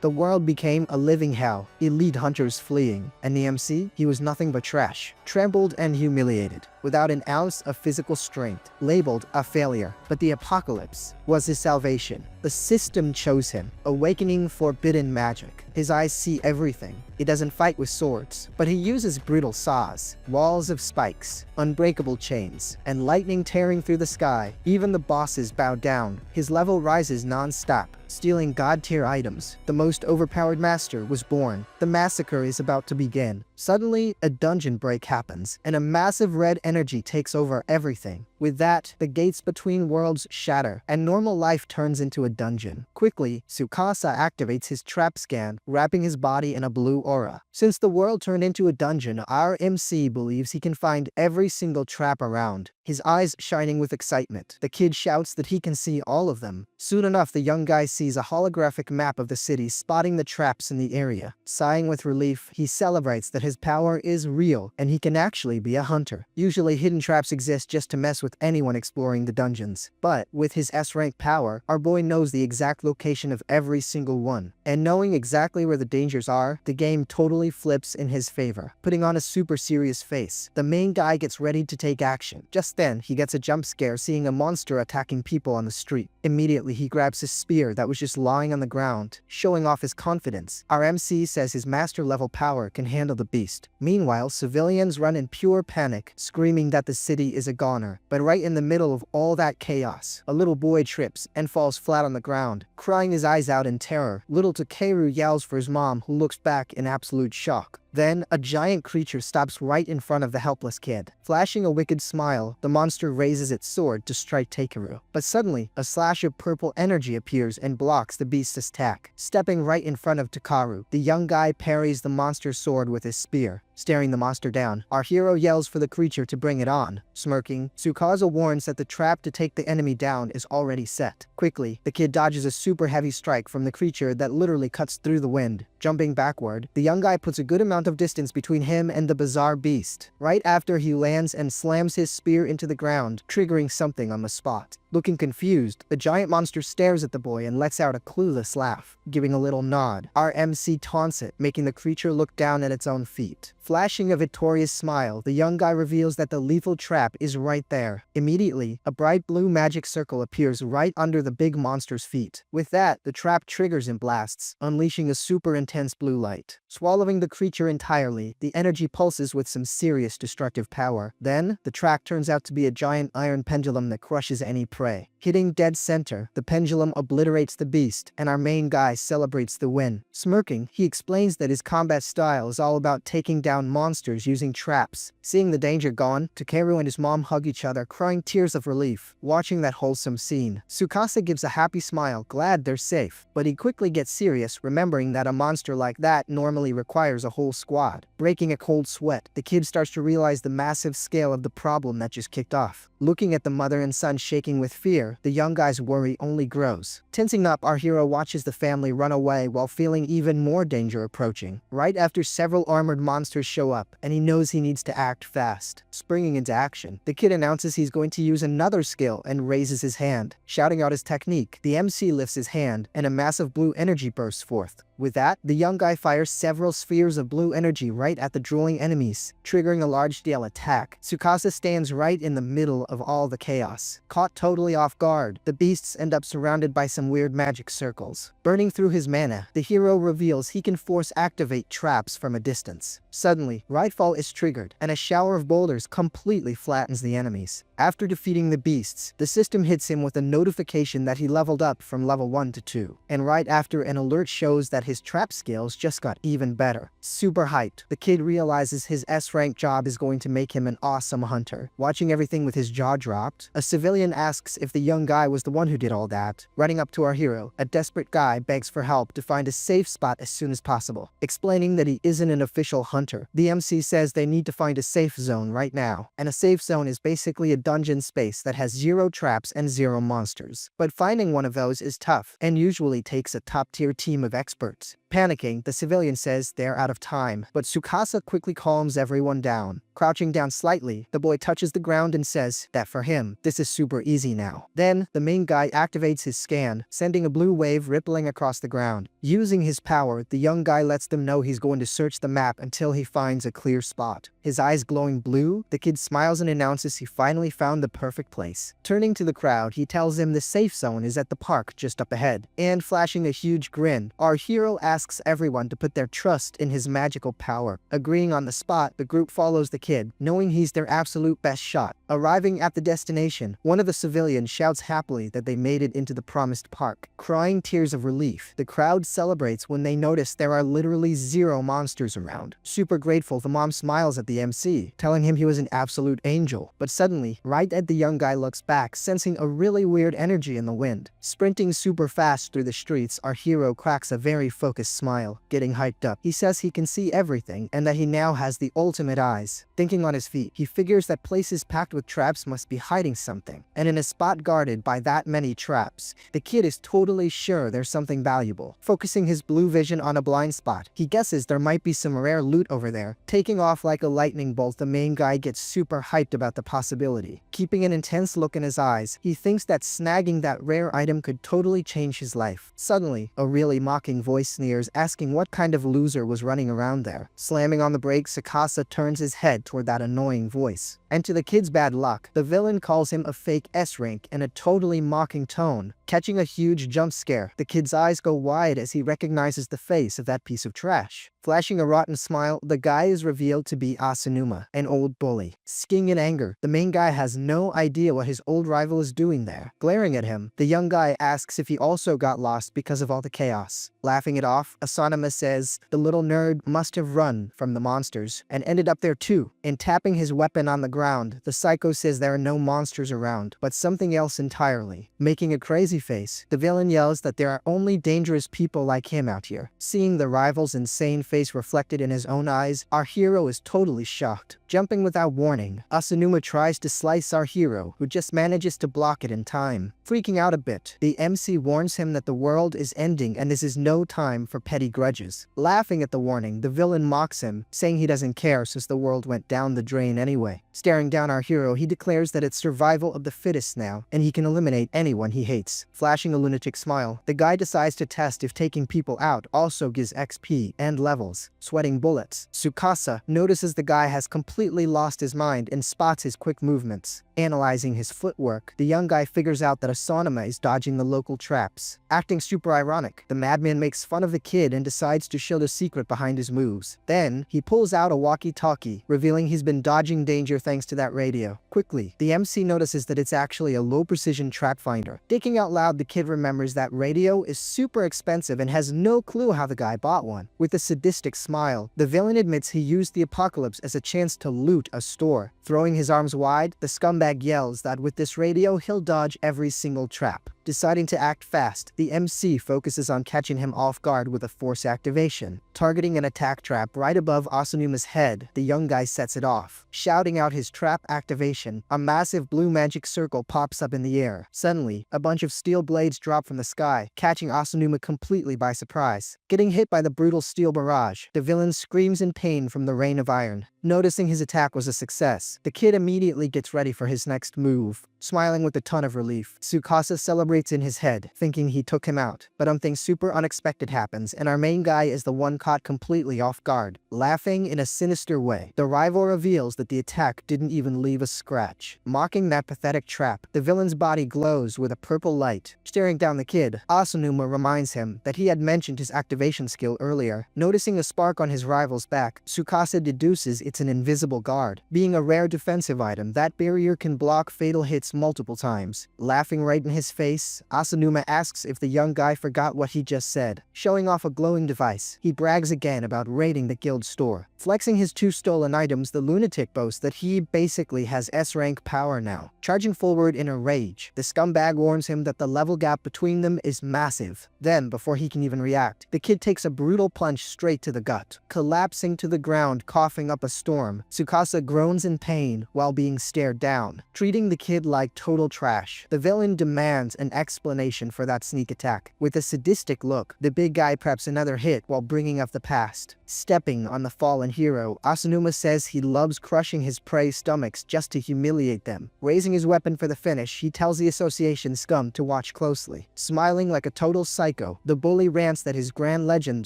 The world became a living hell, elite hunters fleeing, and the MC, he was nothing but trash, trampled and humiliated, without an ounce of physical strength, labeled a failure. But the apocalypse was his salvation. The system chose him, awakening forbidden magic. His eyes see everything. He doesn't fight with swords, but he uses brutal saws, walls of spikes, unbreakable chains, and lightning tearing through the sky. Even the bosses bow down. His level rises non-stop, stealing god-tier items. The most overpowered master was born. The massacre is about to begin. Suddenly, a dungeon break happens, and a massive red energy takes over everything. With that, the gates between worlds shatter, and normal life turns into a dungeon. Quickly, Tsukasa activates his trap scan, wrapping his body in a blue aura. Since the world turned into a dungeon, our MC believes he can find every single trap around, his eyes shining with excitement. The kid shouts that he can see all of them. Soon enough, the young guy sees a holographic map of the city, spotting the traps in the area. Sighing with relief, he celebrates that his power is real, and he can actually be a hunter. Usually, hidden traps exist just to mess with anyone exploring the dungeons. But with his S-rank power, our boy knows the exact location of every single one. And knowing exactly where the dangers are, the game totally flips in his favor. Putting on a super serious face, the main guy gets ready to take action. Just then, he gets a jump scare seeing a monster attacking people on the street. Immediately, he grabs his spear that was just lying on the ground, showing off his confidence. Our MC says his master level power can handle the beast. Meanwhile, civilians run in pure panic, screaming that the city is a goner. But right in the middle of all that chaos, a little boy trips and falls flat on the ground, crying his eyes out in terror. Little Takeru yells for his mom, who looks back in absolute shock. Then, a giant creature stops right in front of the helpless kid. Flashing a wicked smile, the monster raises its sword to strike Takeru. But suddenly, a slash of purple energy appears and blocks the beast's attack. Stepping right in front of Takaru, the young guy parries the monster's sword with his spear. Staring the monster down, our hero yells for the creature to bring it on. Smirking, Tsukasa warns that the trap to take the enemy down is already set. Quickly, the kid dodges a super heavy strike from the creature that literally cuts through the wind. Jumping backward, the young guy puts a good amount of distance between him and the bizarre beast. Right after he lands and slams his spear into the ground, triggering something on the spot. Looking confused, the giant monster stares at the boy and lets out a clueless laugh. Giving a little nod, our MC taunts it, making the creature look down at its own feet. Flashing a victorious smile, the young guy reveals that the lethal trap is right there. Immediately, a bright blue magic circle appears right under the big monster's feet. With that, the trap triggers and blasts, unleashing a super intense blue light. Swallowing the creature entirely, the energy pulses with some serious destructive power. Then, the trap turns out to be a giant iron pendulum that crushes any prey. Hitting dead center, the pendulum obliterates the beast, and our main guy celebrates the win. Smirking, he explains that his combat style is all about taking down monsters using traps. Seeing the danger gone, Takeru and his mom hug each other, crying tears of relief. Watching that wholesome scene, Tsukasa gives a happy smile, glad they're safe. But he quickly gets serious, remembering that a monster like that normally requires a whole squad. Breaking a cold sweat, the kid starts to realize the massive scale of the problem that just kicked off. Looking at the mother and son shaking with fear, the young guy's worry only grows. Tensing up, our hero watches the family run away while feeling even more danger approaching. Right after several armored monsters show up, and he knows he needs to act fast. Springing into action, the kid announces he's going to use another skill and raises his hand. Shouting out his technique, the MC lifts his hand, and a massive blue energy bursts forth. With that, the young guy fires several spheres of blue energy right at the drooling enemies, triggering a large-scale attack. Tsukasa stands right in the middle of all the chaos. Caught totally off guard, the beasts end up surrounded by some weird magic circles. Burning through his mana, the hero reveals he can force activate traps from a distance. Suddenly, Rightfall is triggered, and a shower of boulders completely flattens the enemies. After defeating the beasts, the system hits him with a notification that he leveled up from level 1 to 2. And right after, an alert shows that his trap skills just got even better. Super hyped, the kid realizes his S-rank job is going to make him an awesome hunter. Watching everything with his jaw dropped, a civilian asks if the young guy was the one who did all that. Running up to our hero, a desperate guy begs for help to find a safe spot as soon as possible. Explaining that he isn't an official hunter, the MC says they need to find a safe zone right now. And a safe zone is basically a dungeon space that has 0 traps and 0 monsters. But finding one of those is tough, and usually takes a top-tier team of experts. Panicking, the civilian says they're out of time, but Tsukasa quickly calms everyone down. Crouching down slightly, the boy touches the ground and says that for him, this is super easy now. Then, the main guy activates his scan, sending a blue wave rippling across the ground. Using his power, the young guy lets them know he's going to search the map until he finds a clear spot. His eyes glowing blue, the kid smiles and announces he finally found the perfect place. Turning to the crowd, he tells them the safe zone is at the park just up ahead. And flashing a huge grin, our hero asks everyone to put their trust in his magical power. Agreeing on the spot, the group follows the kid, knowing he's their absolute best shot. Arriving at the destination, one of the civilians shouts happily that they made it into the promised park. Crying tears of relief, the crowd celebrates when they notice there are literally 0 monsters around. Super grateful, the mom smiles at the MC, telling him he was an absolute angel. But suddenly, right as the young guy looks back, sensing a really weird energy in the wind. Sprinting super fast through the streets, our hero cracks a very focused smile, getting hyped up. He says he can see everything and that he now has the ultimate eyes. Thinking on his feet, he figures that places packed with traps must be hiding something. And in a spot guarded by that many traps, the kid is totally sure there's something valuable. Focusing his blue vision on a blind spot, he guesses there might be some rare loot over there. Taking off like a lightning bolt, the main guy gets super hyped about the possibility. Keeping an intense look in his eyes, he thinks that snagging that rare item could totally change his life. Suddenly, a really mocking voice sneers, asking what kind of loser was running around there. Slamming on the brakes, Tsukasa turns his head toward that annoying voice. And to the kid's bad luck, the villain calls him a fake S-rank in a totally mocking tone. Catching a huge jump scare, the kid's eyes go wide as he recognizes the face of that piece of trash. Flashing a rotten smile, the guy is revealed to be Asunuma, an old bully. Skiing in anger, the main guy has no idea what his old rival is doing there. Glaring at him, the young guy asks if he also got lost because of all the chaos. Laughing it off, Asunuma says the little nerd must have run from the monsters and ended up there too. And tapping his weapon on the ground, the psycho says there are no monsters around, but something else entirely. Making a crazy face, the villain yells that there are only dangerous people like him out here. Seeing the rival's insane face reflected in his own eyes, our hero is totally shocked. Jumping without warning, Asunuma tries to slice our hero, who just manages to block it in time. Freaking out a bit, the MC warns him that the world is ending and this is no time for petty grudges. Laughing at the warning, the villain mocks him, saying he doesn't care since the world went down the drain anyway. Staring down our hero, he declares that it's survival of the fittest now, and he can eliminate anyone he hates. Flashing a lunatic smile, the guy decides to test if taking people out also gives XP and levels. Sweating bullets, Tsukasa notices the guy has completely lost his mind and spots his quick movements. Analyzing his footwork, the young guy figures out that Asunuma is dodging the local traps. Acting super ironic, the madman makes fun of the kid and decides to show the secret behind his moves. Then, he pulls out a walkie-talkie, revealing he's been dodging danger thanks to that radio. Quickly, the MC notices that it's actually a low-precision trap finder. Thinking out loud, the kid remembers that radio is super expensive and has no clue how the guy bought one. With a sadistic smile, the villain admits he used the apocalypse as a chance to loot a store. Throwing his arms wide, the scumbag yells that with this radio, he'll dodge every single trap. Deciding to act fast, the MC focuses on catching him off guard with a force activation. Targeting an attack trap right above Asunuma's head, the young guy sets it off. Shouting out his trap activation, a massive blue magic circle pops up in the air. Suddenly, a bunch of steel blades drop from the sky, catching Asunuma completely by surprise. Getting hit by the brutal steel barrage, the villain screams in pain from the rain of iron. Noticing his attack was a success, the kid immediately gets ready for his next move. Smiling with a ton of relief, Tsukasa celebrates in his head, thinking he took him out. But something super unexpected happens, and our main guy is the one caught completely off guard. Laughing in a sinister way, the rival reveals that the attack didn't even leave a scratch. Mocking that pathetic trap, the villain's body glows with a purple light. Staring down the kid, Asunuma reminds him that he had mentioned his activation skill earlier. Noticing a spark on his rival's back, Tsukasa deduces it's an invisible guard. Being a rare defensive item, that barrier can block fatal hits multiple times. Laughing right in his face, Asunuma asks if the young guy forgot what he just said. Showing off a glowing device, he brags again about raiding the guild store. Flexing his 2 stolen items, the lunatic boasts that he basically has S-rank power now. Charging forward in a rage, the scumbag warns him that the level gap between them is massive. Then, before he can even react, the kid takes a brutal punch straight to the gut. Collapsing to the ground, coughing up a storm, Tsukasa groans in pain while being stared down, treating the kid like total trash. The villain demands an explanation for that sneak attack. With a sadistic look, the big guy preps another hit while bringing up the past. Stepping on the fallen hero, Asanuma says he loves crushing his prey's stomachs just to humiliate them. Raising his weapon for the finish, he tells the association scum to watch closely. Smiling like a total psycho, the bully rants that his grand legend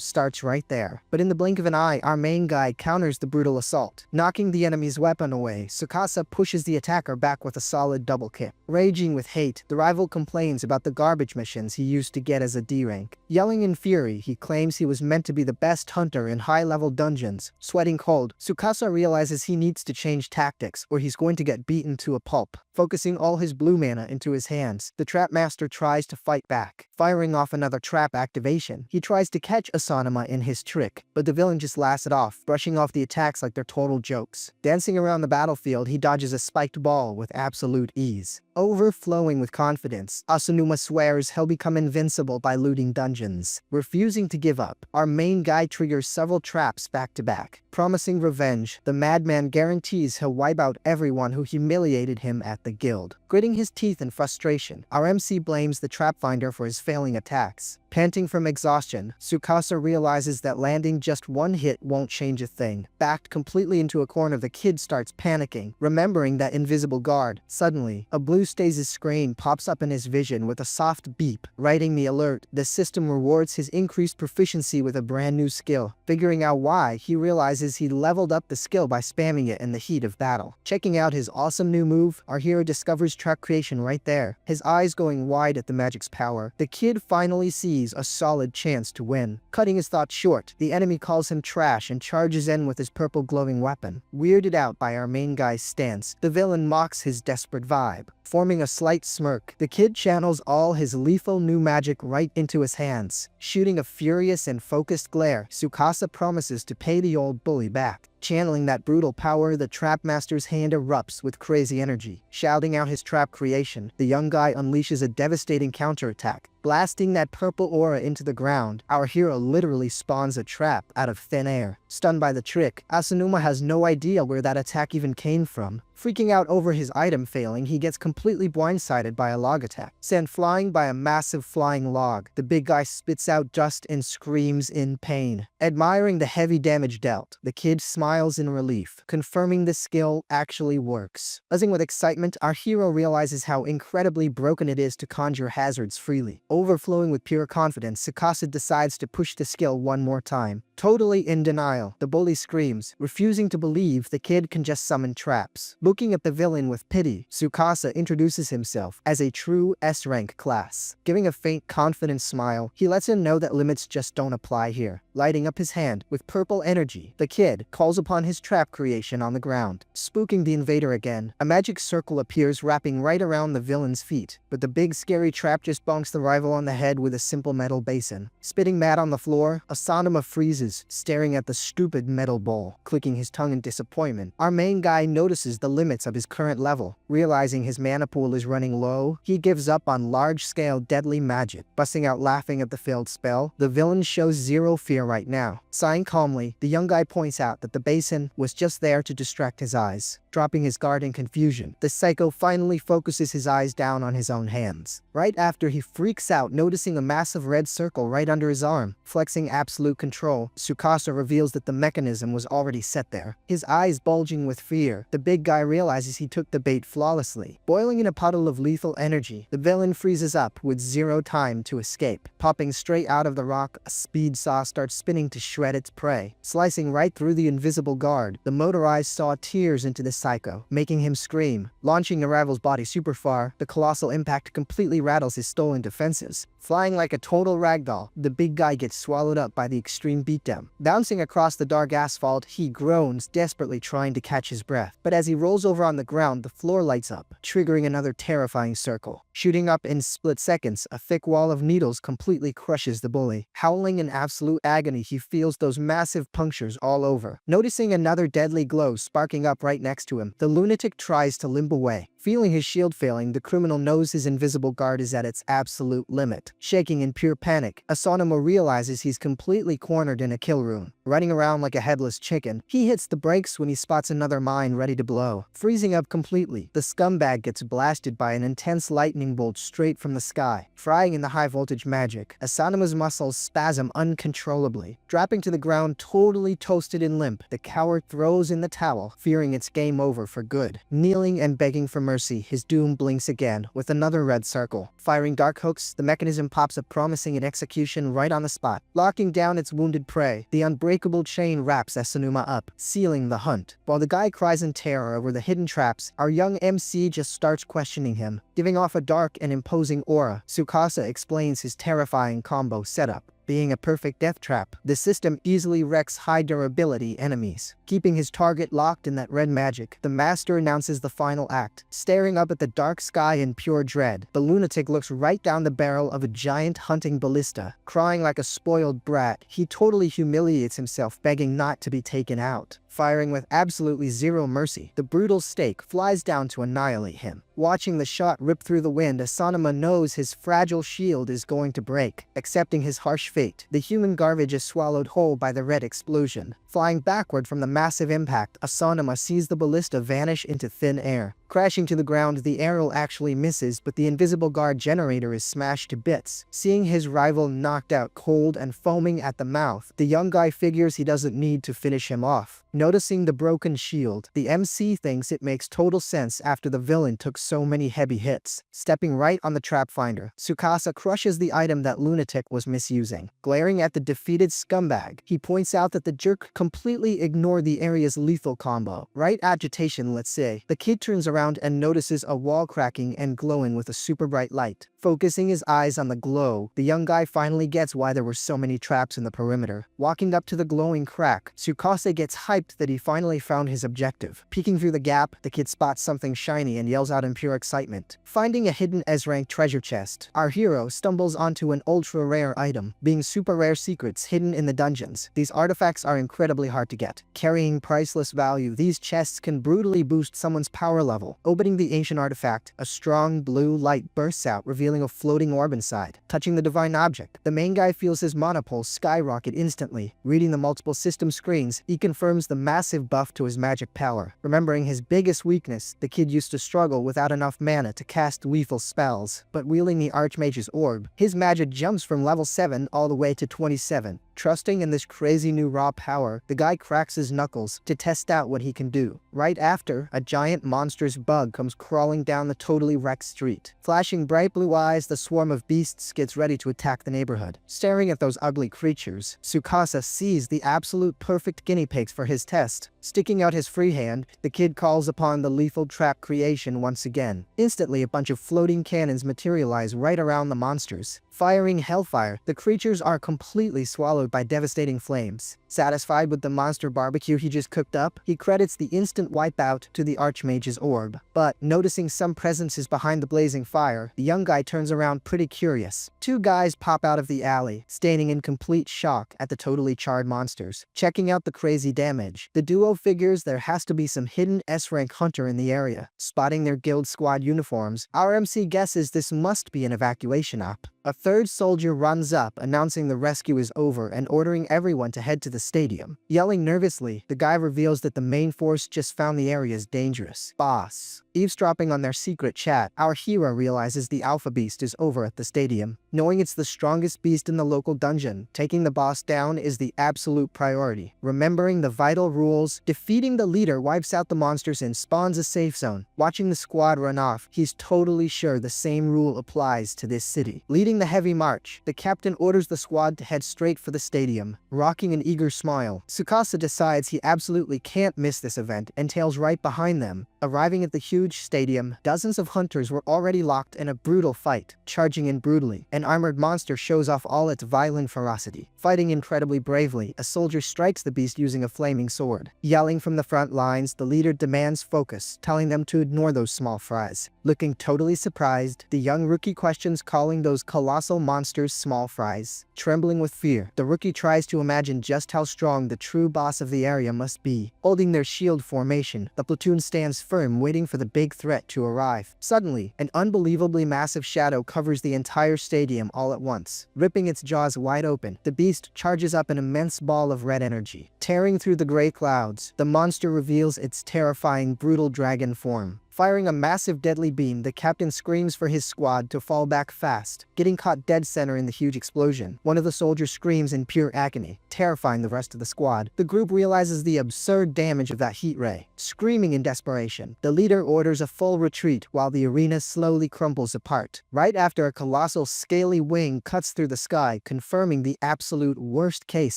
starts right there. But in the blink of an eye, our main guy counters the brutal assault. Knocking the enemy's weapon away, Tsukasa pushes the attacker back with a solid double kick. Raging with hate, the rival complains about the garbage missions he used to get as a D rank. Yelling in fury, he claims he was meant to be the best hunter in high-level dungeons. Sweating cold, Tsukasa realizes he needs to change tactics or he's going to get beaten to a pulp. Focusing all his blue mana into his hands, the Trap Master tries to fight back. Firing off another trap activation, he tries to catch Asanuma in his trick, but the villain just laughs it off, brushing off the attacks like they're total jokes. Dancing around the battlefield, he dodges a spiked ball with absolute ease. Overflowing with confidence, Asanuma swears he'll become invincible by looting dungeons. Refusing to give up, our main guy triggers several traps back to back. Promising revenge, the madman guarantees he'll wipe out everyone who humiliated him at the guild. Gritting his teeth in frustration, our MC blames the trap finder for his failing attacks. Panting from exhaustion, Tsukasa realizes that landing just one hit won't change a thing. Backed completely into a corner, the kid starts panicking, remembering that invisible guard. Suddenly, a blue stasis screen pops up in his vision with a soft beep. Writing the alert, the system rewards his increased proficiency with a brand new skill. Figuring out why, he realizes he leveled up the skill by spamming it in the heat of battle. Checking out his awesome new move, our hero discovers trap creation right there. His eyes going wide at the magic's power, the kid finally sees a solid chance to win. Cutting his thoughts short, the enemy calls him trash and charges in with his purple glowing weapon. Weirded out by our main guy's stance, the villain mocks his desperate vibe. Forming a slight smirk, the kid channels all his lethal new magic right into his hands. Shooting a furious and focused glare, Tsukasa promises to pay the old bully back. Channeling that brutal power, the Trap Master's hand erupts with crazy energy. Shouting out his trap creation, the young guy unleashes a devastating counterattack. Blasting that purple aura into the ground, our hero literally spawns a trap out of thin air. Stunned by the trick, Asanuma has no idea where that attack even came from. Freaking out over his item failing, he gets completely blindsided by a log attack. Sent flying by a massive flying log, the big guy spits out dust and screams in pain. Admiring the heavy damage dealt, the kid smiles in relief, confirming the skill actually works. Buzzing with excitement, our hero realizes how incredibly broken it is to conjure hazards freely. Overflowing with pure confidence, Tsukasa decides to push the skill one more time. Totally in denial, the bully screams, refusing to believe the kid can just summon traps. Looking at the villain with pity, Tsukasa introduces himself as a true S-rank class. Giving a faint, confident smile, he lets him know that limits just don't apply here. Lighting up his hand with purple energy, the kid calls upon his trap creation on the ground. Spooking the invader again, a magic circle appears wrapping right around the villain's feet, but the big scary trap just bonks the rival on the head with a simple metal basin. Spitting mad on the floor, Asanuma freezes, staring at the stupid metal bowl. Clicking his tongue in disappointment, our main guy notices the limits of his current level. Realizing his mana pool is running low, he gives up on large-scale deadly magic. Busting out laughing at the failed spell, the villain shows zero fear right now. Sighing calmly, the young guy points out that the basin was just there to distract his eyes. Dropping his guard in confusion, the psycho finally focuses his eyes down on his own hands. Right after, he freaks out noticing a massive red circle right under his arm. Flexing absolute control, Tsukasa reveals that the mechanism was already set there. His eyes bulging with fear, the big guy realizes he took the bait flawlessly. Boiling in a puddle of lethal energy, the villain freezes up with zero time to escape. Popping straight out of the rock, a speed saw starts spinning to shred its prey. Slicing right through the invisible guard, the motorized saw tears into the psycho, making him scream. Launching the rival's body super far, the colossal impact completely rattles his stolen defenses. Flying like a total ragdoll, the big guy gets swallowed up by the extreme beatdown. Bouncing across the dark asphalt, he groans, desperately trying to catch his breath. But as he rolls over on the ground, the floor lights up, triggering another terrifying circle. Shooting up in split seconds, a thick wall of needles completely crushes the bully. Howling in absolute agony, he feels those massive punctures all over. Noticing another deadly glow sparking up right next to him, the lunatic tries to limp away. Feeling his shield failing, the criminal knows his invisible guard is at its absolute limit. Shaking in pure panic, Asano realizes he's completely cornered in a kill room. Running around like a headless chicken, he hits the brakes when he spots another mine ready to blow. Freezing up completely, the scumbag gets blasted by an intense lightning bolt straight from the sky. Frying in the high voltage magic, Asano's muscles spasm uncontrollably. Dropping to the ground totally toasted and limp, the coward throws in the towel, fearing it's game over for good. Kneeling and begging for mercy, his doom blinks again with another red circle. Firing dark hooks, the mechanism pops up promising an execution right on the spot. Locking down its wounded prey, the unbreakable chain wraps Asanuma up, sealing the hunt. While the guy cries in terror over the hidden traps, our young MC just starts questioning him. Giving off a dark and imposing aura, Tsukasa explains his terrifying combo setup. Being a perfect death trap, the system easily wrecks high durability enemies. Keeping his target locked in that red magic, the master announces the final act. Staring up at the dark sky in pure dread, the lunatic looks right down the barrel of a giant hunting ballista. Crying like a spoiled brat, he totally humiliates himself, begging not to be taken out. Firing with absolutely zero mercy, the brutal stake flies down to annihilate him. Watching the shot rip through the wind, Asanuma knows his fragile shield is going to break. Accepting his harsh fate, the human garbage is swallowed whole by the red explosion. Flying backward from the massive impact, Asanuma sees the ballista vanish into thin air. Crashing to the ground, the arrow actually misses, but the invisible guard generator is smashed to bits. Seeing his rival knocked out cold and foaming at the mouth, the young guy figures he doesn't need to finish him off. Noticing the broken shield, the MC thinks it makes total sense after the villain took so many heavy hits. Stepping right on the trap finder, Tsukasa crushes the item that Lunatic was misusing. Glaring at the defeated scumbag, he points out that the jerk completely ignored the area's lethal combo. Right agitation, let's say. The kid turns around and notices a wall cracking and glowing with a super bright light. Focusing his eyes on the glow, the young guy finally gets why there were so many traps in the perimeter. Walking up to the glowing crack, Tsukasa gets hyped that he finally found his objective. Peeking through the gap, the kid spots something shiny and yells out in pure excitement. Finding a hidden S-rank treasure chest, our hero stumbles onto an ultra-rare item, being super rare secrets hidden in the dungeons. These artifacts are incredibly hard to get. Carrying priceless value, these chests can brutally boost someone's power level. Opening the ancient artifact, a strong blue light bursts out, revealing a floating orb inside. Touching the divine object, the main guy feels his mana pulse skyrocket instantly. Reading the multiple system screens, he confirms the massive buff to his magic power. Remembering his biggest weakness, the kid used to struggle without enough mana to cast lethal spells, but wielding the Archmage's orb, his magic jumps from level 7 all the way to 27. Trusting in this crazy new raw power, the guy cracks his knuckles to test out what he can do. Right after, a giant monstrous bug comes crawling down the totally wrecked street. Flashing bright blue eyes, the swarm of beasts gets ready to attack the neighborhood. Staring at those ugly creatures, Tsukasa sees the absolute perfect guinea pigs for his test. Sticking out his free hand, the kid calls upon the lethal trap creation once again. Instantly, a bunch of floating cannons materialize right around the monsters. Firing hellfire, the creatures are completely swallowed by devastating flames. Satisfied with the monster barbecue he just cooked up, he credits the instant wipeout to the Archmage's orb. But, noticing some presences behind the blazing fire, the young guy turns around pretty curious. Two guys pop out of the alley, standing in complete shock at the totally charred monsters. Checking out the crazy damage, the duo figures there has to be some hidden S-rank hunter in the area. Spotting their guild squad uniforms, our MC guesses this must be an evacuation op. A third soldier runs up, announcing the rescue is over and ordering everyone to head to the stadium. Yelling nervously, the guy reveals that the main force just found the areas dangerous. Boss. Eavesdropping on their secret chat, our hero realizes the Alpha Beast is over at the stadium. Knowing it's the strongest beast in the local dungeon, taking the boss down is the absolute priority. Remembering the vital rules, defeating the leader wipes out the monsters and spawns a safe zone. Watching the squad run off, he's totally sure the same rule applies to this city. Leading the heavy march, the captain orders the squad to head straight for the stadium. Rocking an eager smile, Tsukasa decides he absolutely can't miss this event and tails right behind them. Arriving at the huge stadium, dozens of hunters were already locked in a brutal fight. Charging in brutally, an armored monster shows off all its violent ferocity. Fighting incredibly bravely, a soldier strikes the beast using a flaming sword. Yelling from the front lines, the leader demands focus, telling them to ignore those small fries. Looking totally surprised, the young rookie questions calling those colossal monsters small fries. Trembling with fear, the rookie tries to imagine just how strong the true boss of the area must be. Holding their shield formation, the platoon stands firm, waiting for the big threat to arrive. Suddenly, an unbelievably massive shadow covers the entire stadium all at once. Ripping its jaws wide open, the beast charges up an immense ball of red energy. Tearing through the gray clouds, the monster reveals its terrifying, brutal dragon form. Firing a massive deadly beam, the captain screams for his squad to fall back fast, getting caught dead center in the huge explosion. One of the soldiers screams in pure agony, terrifying the rest of the squad. The group realizes the absurd damage of that heat ray. Screaming in desperation, the leader orders a full retreat while the arena slowly crumbles apart. Right after a colossal scaly wing cuts through the sky, confirming the absolute worst-case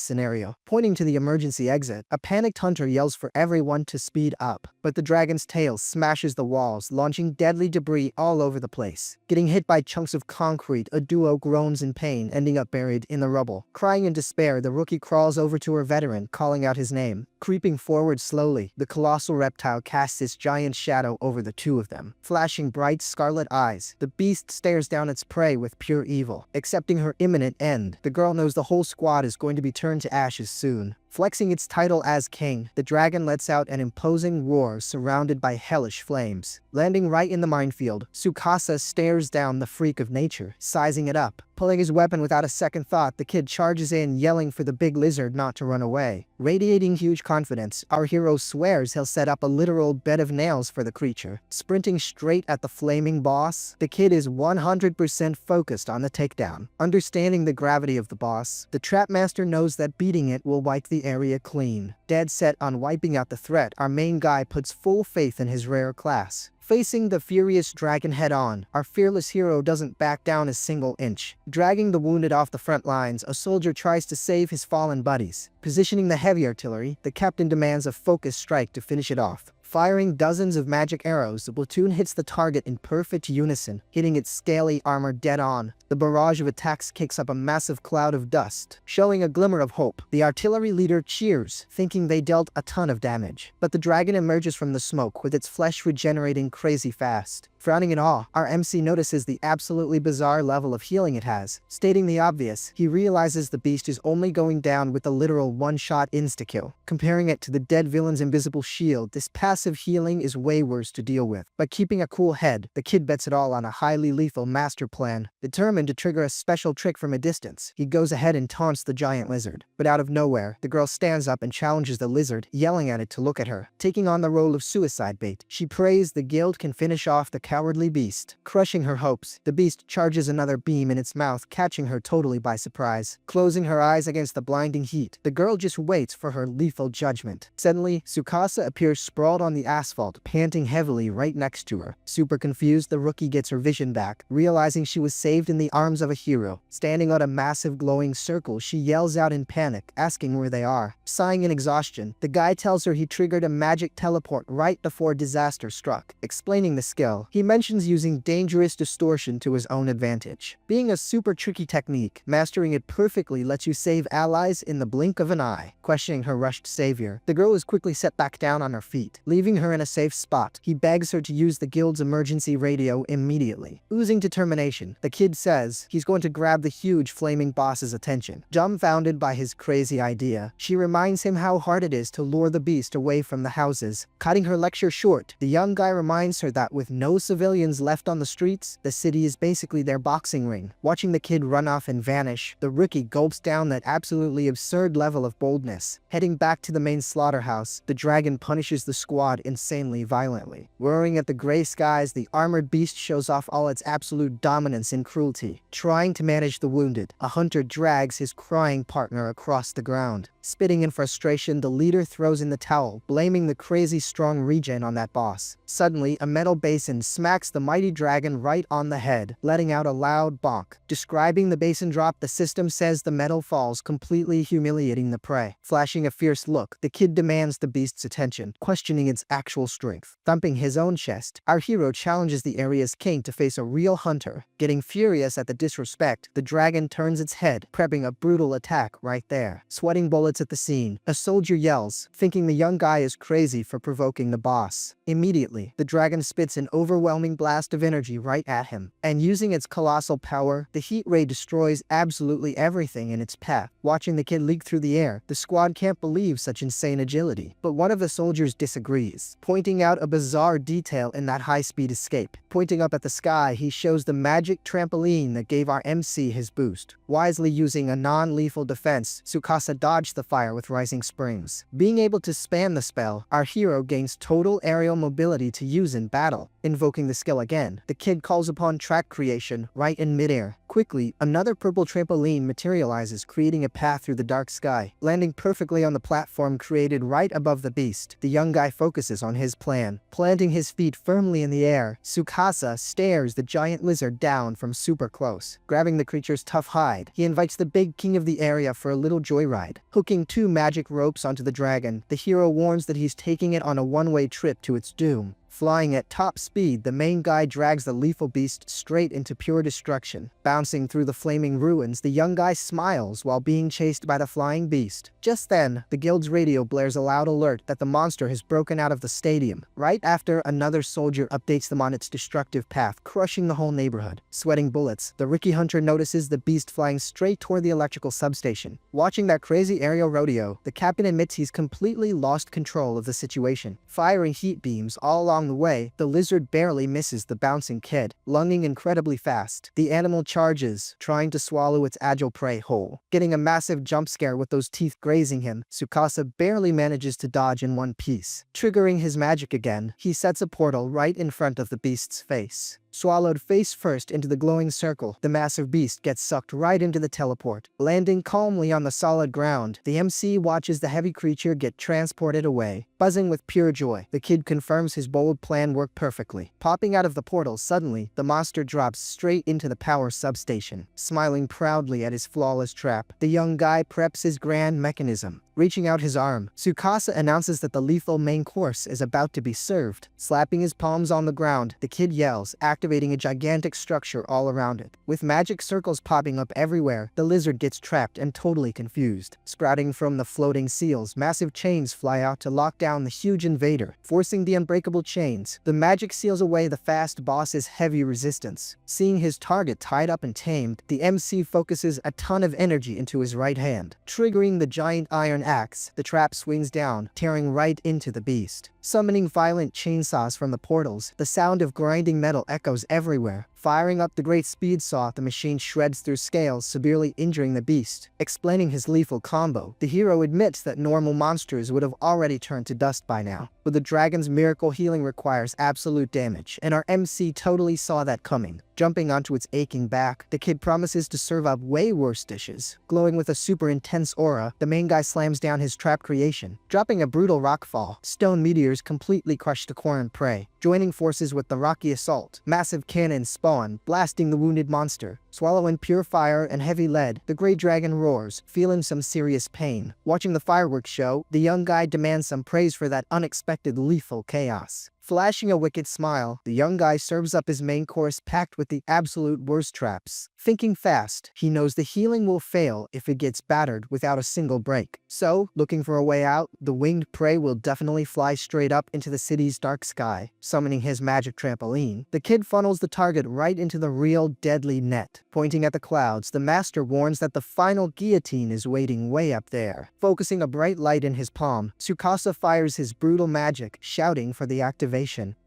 scenario. Pointing to the emergency exit, a panicked hunter yells for everyone to speed up, but the dragon's tail smashes the walls, launching deadly debris all over the place. Getting hit by chunks of concrete, a duo groans in pain, ending up buried in the rubble. Crying in despair, the rookie crawls over to her veteran, calling out his name. Creeping forward slowly, the colossal reptile casts its giant shadow over the two of them. Flashing bright scarlet eyes, the beast stares down its prey with pure evil. Accepting her imminent end, the girl knows the whole squad is going to be turned to ashes soon. Flexing its title as king, the dragon lets out an imposing roar surrounded by hellish flames. Landing right in the minefield, Tsukasa stares down the freak of nature, sizing it up. Pulling his weapon without a second thought, the kid charges in, yelling for the big lizard not to run away. Radiating huge confidence, our hero swears he'll set up a literal bed of nails for the creature. Sprinting straight at the flaming boss, the kid is 100% focused on the takedown. Understanding the gravity of the boss, the trapmaster knows that beating it will wipe the area clean. Dead set on wiping out the threat, our main guy puts full faith in his rare class. Facing the furious dragon head-on, our fearless hero doesn't back down a single inch. Dragging the wounded off the front lines, a soldier tries to save his fallen buddies. Positioning the heavy artillery, the captain demands a focused strike to finish it off. Firing dozens of magic arrows, the platoon hits the target in perfect unison, hitting its scaly armor dead on. The barrage of attacks kicks up a massive cloud of dust, showing a glimmer of hope. The artillery leader cheers, thinking they dealt a ton of damage. But the dragon emerges from the smoke, with its flesh regenerating crazy fast. Frowning in awe, our MC notices the absolutely bizarre level of healing it has. Stating the obvious, he realizes the beast is only going down with a literal one-shot insta-kill. Comparing it to the dead villain's invisible shield, this passive healing is way worse to deal with. But keeping a cool head, the kid bets it all on a highly lethal master plan. Determined to trigger a special trick from a distance, he goes ahead and taunts the giant lizard. But out of nowhere, the girl stands up and challenges the lizard, yelling at it to look at her. Taking on the role of suicide bait, she prays the guild can finish off the cowardly beast. Crushing her hopes, the beast charges another beam in its mouth, catching her totally by surprise. Closing her eyes against the blinding heat, the girl just waits for her lethal judgment. Suddenly, Tsukasa appears sprawled on the asphalt, panting heavily right next to her. Super confused, the rookie gets her vision back, realizing she was saved in the arms of a hero. Standing on a massive glowing circle, she yells out in panic, asking where they are. Sighing in exhaustion, the guy tells her he triggered a magic teleport right before disaster struck. Explaining the skill, he mentions using dangerous distortion to his own advantage. Being a super tricky technique, mastering it perfectly lets you save allies in the blink of an eye. Questioning her rushed savior, the girl is quickly set back down on her feet. Leaving her in a safe spot, he begs her to use the guild's emergency radio immediately. Oozing determination, the kid says he's going to grab the huge flaming boss's attention. Dumbfounded by his crazy idea, she reminds him how hard it is to lure the beast away from the houses. Cutting her lecture short, the young guy reminds her that with no civilians left on the streets, the city is basically their boxing ring. Watching the kid run off and vanish, the rookie gulps down that absolutely absurd level of boldness. Heading back to the main slaughterhouse, the dragon punishes the squad insanely violently. Roaring at the gray skies, the armored beast shows off all its absolute dominance and cruelty. Trying to manage the wounded, a hunter drags his crying partner across the ground. Spitting in frustration, the leader throws in the towel, blaming the crazy strong regen on that boss. Suddenly, a metal basin smacks the mighty dragon right on the head, letting out a loud bonk. Describing the basin drop, the system says the metal falls, completely humiliating the prey. Flashing a fierce look, the kid demands the beast's attention, questioning its actual strength. Thumping his own chest, our hero challenges the area's king to face a real hunter. Getting furious at the disrespect, the dragon turns its head, prepping a brutal attack right there. Sweating bullets at the scene, a soldier yells, thinking the young guy is crazy for provoking the boss. Immediately, the dragon spits an overwhelming overwhelming blast of energy right at him. And using its colossal power, the heat ray destroys absolutely everything in its path. Watching the kid leap through the air, the squad can't believe such insane agility. But one of the soldiers disagrees, pointing out a bizarre detail in that high-speed escape. Pointing up at the sky, he shows the magic trampoline that gave our MC his boost. Wisely using a non-lethal defense, Tsukasa dodged the fire with rising springs. Being able to spam the spell, our hero gains total aerial mobility to use in battle. Invoking the skill again, the kid calls upon track creation right in midair. Quickly, another purple trampoline materializes, creating a path through the dark sky. Landing perfectly on the platform created right above the beast, the young guy focuses on his plan. Planting his feet firmly in the air, Tsukasa stares the giant lizard down from super close. Grabbing the creature's tough hide, he invites the big king of the area for a little joyride. Hooking 2 magic ropes onto the dragon, the hero warns that he's taking it on a one-way trip to its doom. Flying at top speed, the main guy drags the lethal beast straight into pure destruction. Bouncing through the flaming ruins, the young guy smiles while being chased by the flying beast. Just then, the guild's radio blares a loud alert that the monster has broken out of the stadium. Right after, another soldier updates them on its destructive path, crushing the whole neighborhood. Sweating bullets, the Ricky Hunter notices the beast flying straight toward the electrical substation. Watching that crazy aerial rodeo, the captain admits he's completely lost control of the situation. Firing heat beams all along the way, the lizard barely misses the bouncing kid. Lunging incredibly fast, the animal charges, trying to swallow its agile prey whole. Getting a massive jump scare with those teeth grazing him, Tsukasa barely manages to dodge in one piece. Triggering his magic again, he sets a portal right in front of the beast's face. Swallowed face first into the glowing circle, the massive beast gets sucked right into the teleport. Landing calmly on the solid ground, the MC watches the heavy creature get transported away. Buzzing with pure joy, the kid confirms his bold plan worked perfectly. Popping out of the portal suddenly, the monster drops straight into the power substation. Smiling proudly at his flawless trap, the young guy preps his grand mechanism. Reaching out his arm, Tsukasa announces that the lethal main course is about to be served. Slapping his palms on the ground, the kid yells, activating a gigantic structure all around it. With magic circles popping up everywhere, the lizard gets trapped and totally confused. Sprouting from the floating seals, massive chains fly out to lock down the huge invader. Forcing the unbreakable chains, the magic seals away the fast boss's heavy resistance. Seeing his target tied up and tamed, the MC focuses a ton of energy into his right hand. Triggering the giant iron axe, the trap swings down, tearing right into the beast. Summoning violent chainsaws from the portals, the sound of grinding metal echoes everywhere. Firing up the great speed saw, the machine shreds through scales, severely injuring the beast. Explaining his lethal combo, the hero admits that normal monsters would have already turned to dust by now. But the dragon's miracle healing requires absolute damage, and our MC totally saw that coming. Jumping onto its aching back, the kid promises to serve up way worse dishes. Glowing with a super intense aura, the main guy slams down his trap creation. Dropping a brutal rockfall, stone meteors completely crush the corn prey. Joining forces with the rocky assault, massive cannons spawn, blasting the wounded monster. Swallowing pure fire and heavy lead, the Grey Dragon roars, feeling some serious pain. Watching the fireworks show, the young guy demands some praise for that unexpected lethal chaos. Flashing a wicked smile, the young guy serves up his main course packed with the absolute worst traps. Thinking fast, he knows the healing will fail if it gets battered without a single break. So, looking for a way out, the winged prey will definitely fly straight up into the city's dark sky. Summoning his magic trampoline, the kid funnels the target right into the real deadly net. Pointing at the clouds, the master warns that the final guillotine is waiting way up there. Focusing a bright light in his palm, Tsukasa fires his brutal magic, shouting for the activation.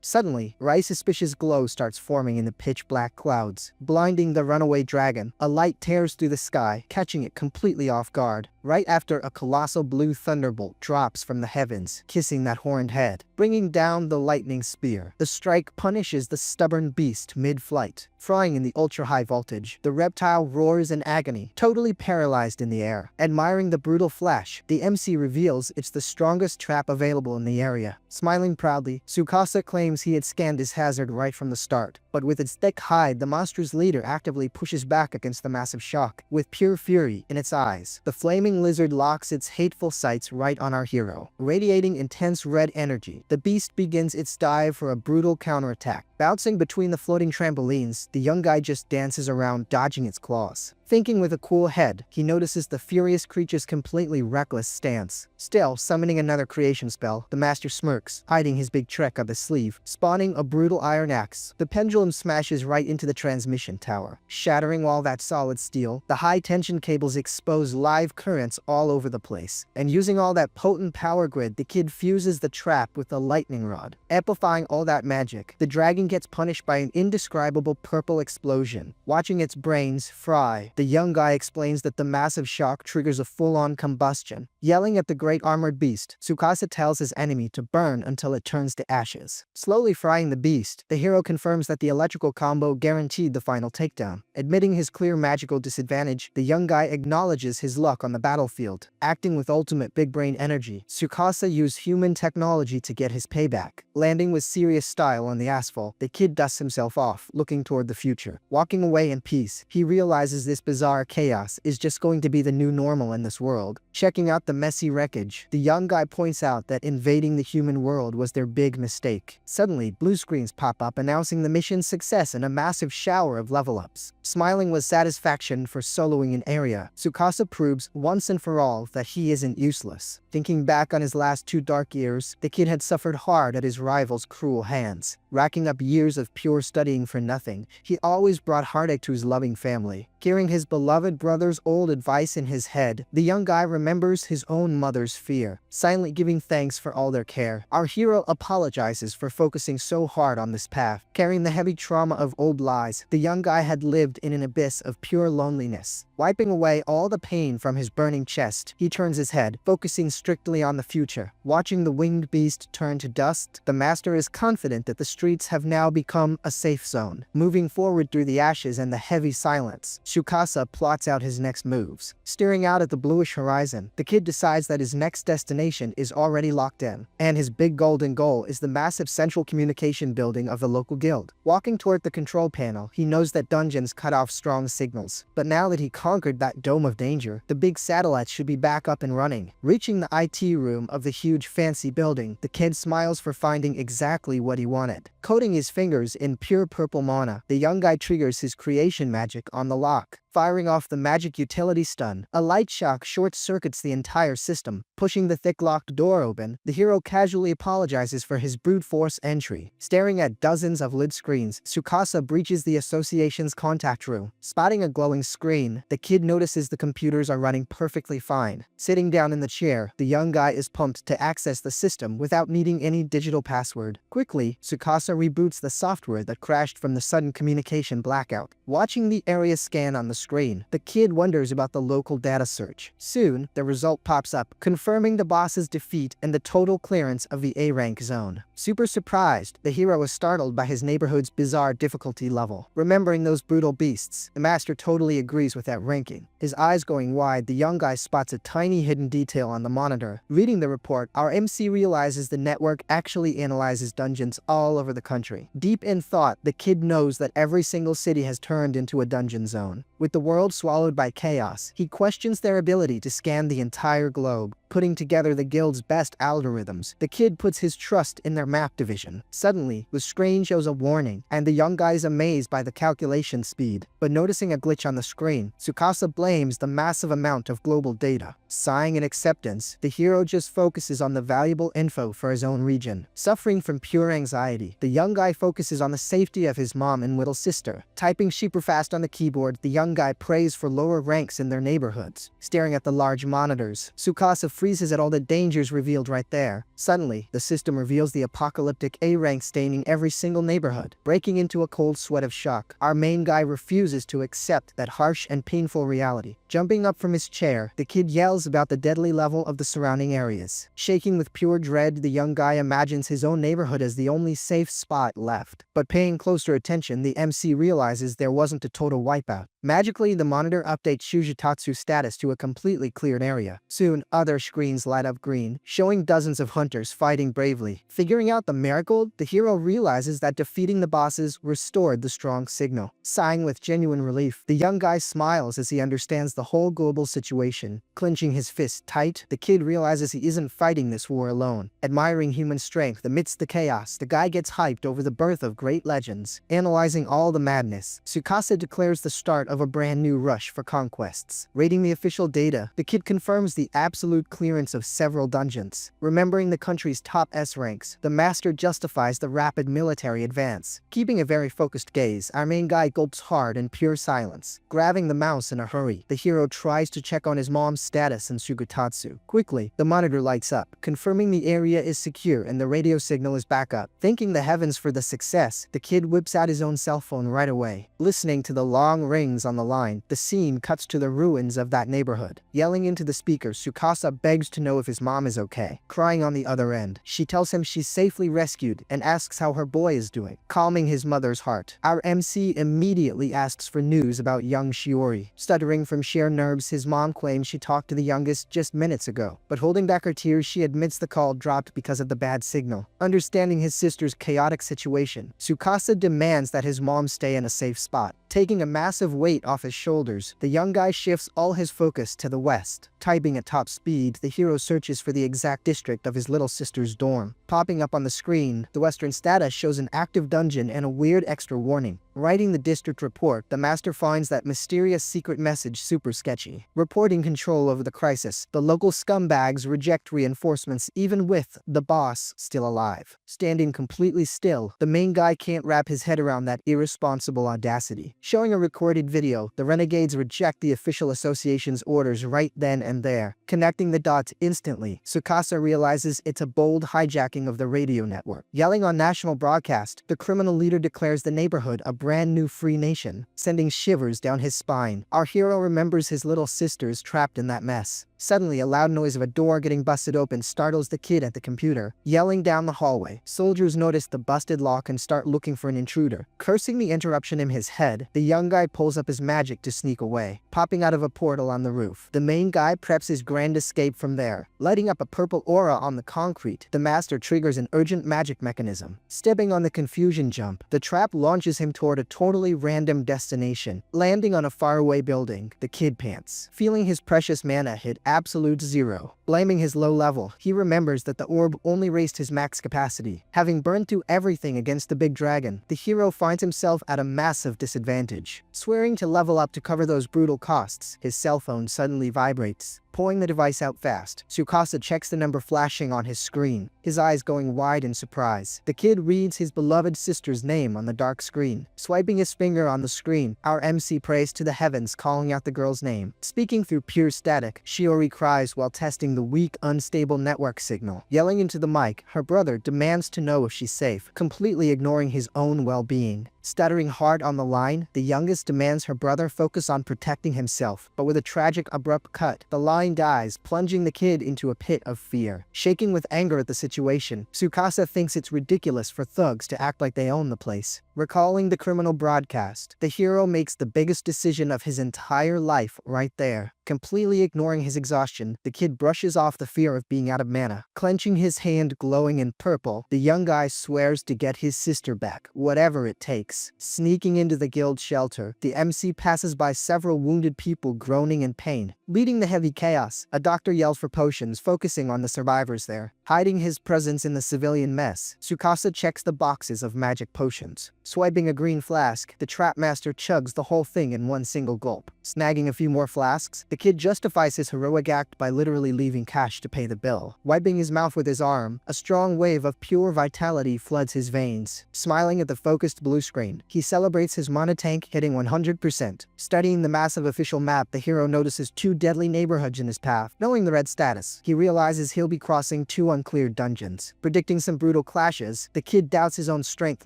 Suddenly, a suspicious glow starts forming in the pitch-black clouds. Blinding the runaway dragon, a light tears through the sky, catching it completely off guard. Right after, a colossal blue thunderbolt drops from the heavens, kissing that horned head, bringing down the lightning spear. The strike punishes the stubborn beast mid-flight. Flying in the ultra-high voltage, the reptile roars in agony, totally paralyzed in the air. Admiring the brutal flash, the MC reveals it's the strongest trap available in the area. Smiling proudly, Tsukasa claims he had scanned his hazard right from the start. But with its thick hide, the monster's leader actively pushes back against the massive shock. With pure fury in its eyes, the flaming lizard locks its hateful sights right on our hero. Radiating intense red energy, the beast begins its dive for a brutal counterattack. Bouncing between the floating trampolines, the young guy just dances around, dodging its claws. Thinking with a cool head, he notices the furious creature's completely reckless stance. Still, summoning another creation spell, the master smirks, hiding his big trick up his sleeve, spawning a brutal iron axe. The pendulum smashes right into the transmission tower, shattering all that solid steel. The high-tension cables expose live currents all over the place, and using all that potent power grid, the kid fuses the trap with the lightning rod, amplifying all that magic. The dragon gets punished by an indescribable purple explosion, watching its brains fry. The young guy explains that the massive shock triggers a full-on combustion. Yelling at the great armored beast, Tsukasa tells his enemy to burn until it turns to ashes. Slowly frying the beast, the hero confirms that the electrical combo guaranteed the final takedown. Admitting his clear magical disadvantage, the young guy acknowledges his luck on the battlefield. Acting with ultimate big brain energy, Tsukasa used human technology to get his payback. Landing with serious style on the asphalt, the kid dusts himself off, looking toward the future. Walking away in peace, he realizes this bizarre chaos is just going to be the new normal in this world. Checking out the messy wreckage, the young guy points out that invading the human world was their big mistake. Suddenly, blue screens pop up announcing the mission's success and a massive shower of level-ups. Smiling with satisfaction for soloing an area, Tsukasa proves once and for all that he isn't useless. Thinking back on his last 2 dark years, the kid had suffered hard at his rival's cruel hands. Racking up years of pure studying for nothing, he always brought heartache to his loving family. Carrying his beloved brother's old advice in his head, the young guy remembers his own mother's fear, silently giving thanks for all their care. Our hero apologizes for focusing so hard on this path. Carrying the heavy trauma of old lies, the young guy had lived in an abyss of pure loneliness. Wiping away all the pain from his burning chest, he turns his head, focusing strictly on the future. Watching the winged beast turn to dust, the master is confident that the streets have now become a safe zone. Moving forward through the ashes and the heavy silence, Tsukasa plots out his next moves. Staring out at the bluish horizon, the kid decides that his next destination is already locked in, and his big golden goal is the massive central communication building of the local guild. Walking toward the control panel, he knows that dungeons cut off strong signals, but now that he conquered that dome of danger, the big satellites should be back up and running. Reaching the IT room of the huge fancy building, the kid smiles for finding exactly what he wanted. Coating his fingers in pure purple mana, the young guy triggers his creation magic on the lock. Firing off the magic utility stun, a light shock short-circuits the entire system. Pushing the thick locked door open, the hero casually apologizes for his brute force entry. Staring at dozens of lid screens, Tsukasa breaches the association's contact room. Spotting a glowing screen, the kid notices the computers are running perfectly fine. Sitting down in the chair, the young guy is pumped to access the system without needing any digital password. Quickly, Tsukasa reboots the software that crashed from the sudden communication blackout. Watching the area scan on the screen, the kid wonders about the local data search. Soon, the result pops up, confirming the boss's defeat and the total clearance of the A-rank zone. Super surprised, the hero is startled by his neighborhood's bizarre difficulty level. Remembering those brutal beasts, the master totally agrees with that ranking. His eyes going wide, the young guy spots a tiny hidden detail on the monitor. Reading the report, our MC realizes the network actually analyzes dungeons all over the country. Deep in thought, the kid knows that every single city has turned into a dungeon zone. With the world swallowed by chaos, he questions their ability to scan the entire globe. Putting together the guild's best algorithms, the kid puts his trust in their map division. Suddenly, the screen shows a warning, and the young guy is amazed by the calculation speed. But noticing a glitch on the screen, Tsukasa blames the massive amount of global data. Sighing in acceptance, the hero just focuses on the valuable info for his own region. Suffering from pure anxiety, the young guy focuses on the safety of his mom and little sister. Typing super fast on the keyboard, the young guy prays for lower ranks in their neighborhoods. Staring at the large monitors, Tsukasa freezes at all the dangers revealed right there. Suddenly, the system reveals the apocalyptic A-rank staining every single neighborhood. Breaking into a cold sweat of shock, our main guy refuses to accept that harsh and painful reality. Jumping up from his chair, the kid yells about the deadly level of the surrounding areas. Shaking with pure dread, the young guy imagines his own neighborhood as the only safe spot left. But paying closer attention, the MC realizes there wasn't a total wipeout. Magically, the monitor updates Shujitatsu's status to a completely cleared area. Soon, other screens light up green, showing dozens of hunters fighting bravely. Figuring out the miracle, the hero realizes that defeating the bosses restored the strong signal. Sighing with genuine relief, the young guy smiles as he understands the whole global situation. Clenching his fist tight, the kid realizes he isn't fighting this war alone. Admiring human strength amidst the chaos, the guy gets hyped over the birth of great legends. Analyzing all the madness, Tsukasa declares the start of a brand new rush for conquests. Rating the official data, the kid confirms the absolute clearance of several dungeons. Remembering the country's top S ranks, the master justifies the rapid military advance. Keeping a very focused gaze, our main guy gulps hard in pure silence. Grabbing the mouse in a hurry, the hero tries to check on his mom's status in Sugutatsu. Quickly, the monitor lights up, confirming the area is secure and the radio signal is back up. Thanking the heavens for the success, the kid whips out his own cell phone right away. Listening to the long rings on the line, the scene cuts to the ruins of that neighborhood. Yelling into the speaker, Tsukasa begs to know if his mom is okay. Crying on the other end, she tells him she's safely rescued and asks how her boy is doing, calming his mother's heart. Our MC immediately asks for news about young Shiori. Stuttering from sheer nerves, his mom claims she talked to the youngest just minutes ago, but holding back her tears, she admits the call dropped because of the bad signal. Understanding his sister's chaotic situation, Tsukasa demands that his mom stay in a safe spot. Taking a massive weight off his shoulders, the young guy shifts all his focus to the west. Typing at top speed, the hero searches for the exact district of his little sister's dorm. Popping up on the screen, the western status shows an active dungeon and a weird extra warning. Writing the district report, the master finds that mysterious secret message super sketchy. Reporting control over the crisis, the local scumbags reject reinforcements even with the boss still alive. Standing completely still, the main guy can't wrap his head around that irresponsible audacity. Showing a recorded video, the renegades reject the official association's orders right then and there. Connecting the dots instantly, Tsukasa realizes it's a bold hijacking of the radio network. Yelling on national broadcast, the criminal leader declares the neighborhood a brand new free nation, sending shivers down his spine. Our hero remembers his little sisters trapped in that mess. Suddenly, a loud noise of a door getting busted open startles the kid at the computer. Yelling down the hallway, soldiers notice the busted lock and start looking for an intruder. Cursing the interruption in his head, the young guy pulls up his magic to sneak away. Popping out of a portal on the roof, the main guy preps his grand escape from there. Lighting up a purple aura on the concrete, the master triggers an urgent magic mechanism. Stepping on the confusion jump, the trap launches him toward a totally random destination. Landing on a faraway building, the kid pants, feeling his precious mana hit absolute zero. Blaming his low level, he remembers that the orb only raised his max capacity. Having burned through everything against the big dragon, the hero finds himself at a massive disadvantage. Swearing to level up to cover those brutal costs, his cell phone suddenly vibrates. Pulling the device out fast, Tsukasa checks the number flashing on his screen, his eyes going wide in surprise. The kid reads his beloved sister's name on the dark screen. Swiping his finger on the screen, our MC prays to the heavens, calling out the girl's name. Speaking through pure static, Shiori cries while testing the weak, unstable network signal. Yelling into the mic, her brother demands to know if she's safe, completely ignoring his own well-being. Stuttering hard on the line, the youngest demands her brother focus on protecting himself, but with a tragic abrupt cut, the line dies, plunging the kid into a pit of fear. Shaking with anger at the situation, Tsukasa thinks it's ridiculous for thugs to act like they own the place. Recalling the criminal broadcast, the hero makes the biggest decision of his entire life right there. Completely ignoring his exhaustion, the kid brushes off the fear of being out of mana. Clenching his hand glowing in purple, the young guy swears to get his sister back, whatever it takes. Sneaking into the guild shelter, the MC passes by several wounded people groaning in pain. Leading the heavy chaos, a doctor yells for potions, focusing on the survivors there. Hiding his presence in the civilian mess, Tsukasa checks the boxes of magic potions. Swiping a green flask, the trap master chugs the whole thing in one single gulp. Snagging a few more flasks, the kid justifies his heroic act by literally leaving cash to pay the bill. Wiping his mouth with his arm, a strong wave of pure vitality floods his veins. Smiling at the focused blue screen, he celebrates his mana tank hitting 100%. Studying the massive official map, the hero notices two deadly neighborhoods in his path. Knowing the red status, he realizes he'll be crossing two uncleared dungeons. Predicting some brutal clashes, the kid doubts his own strength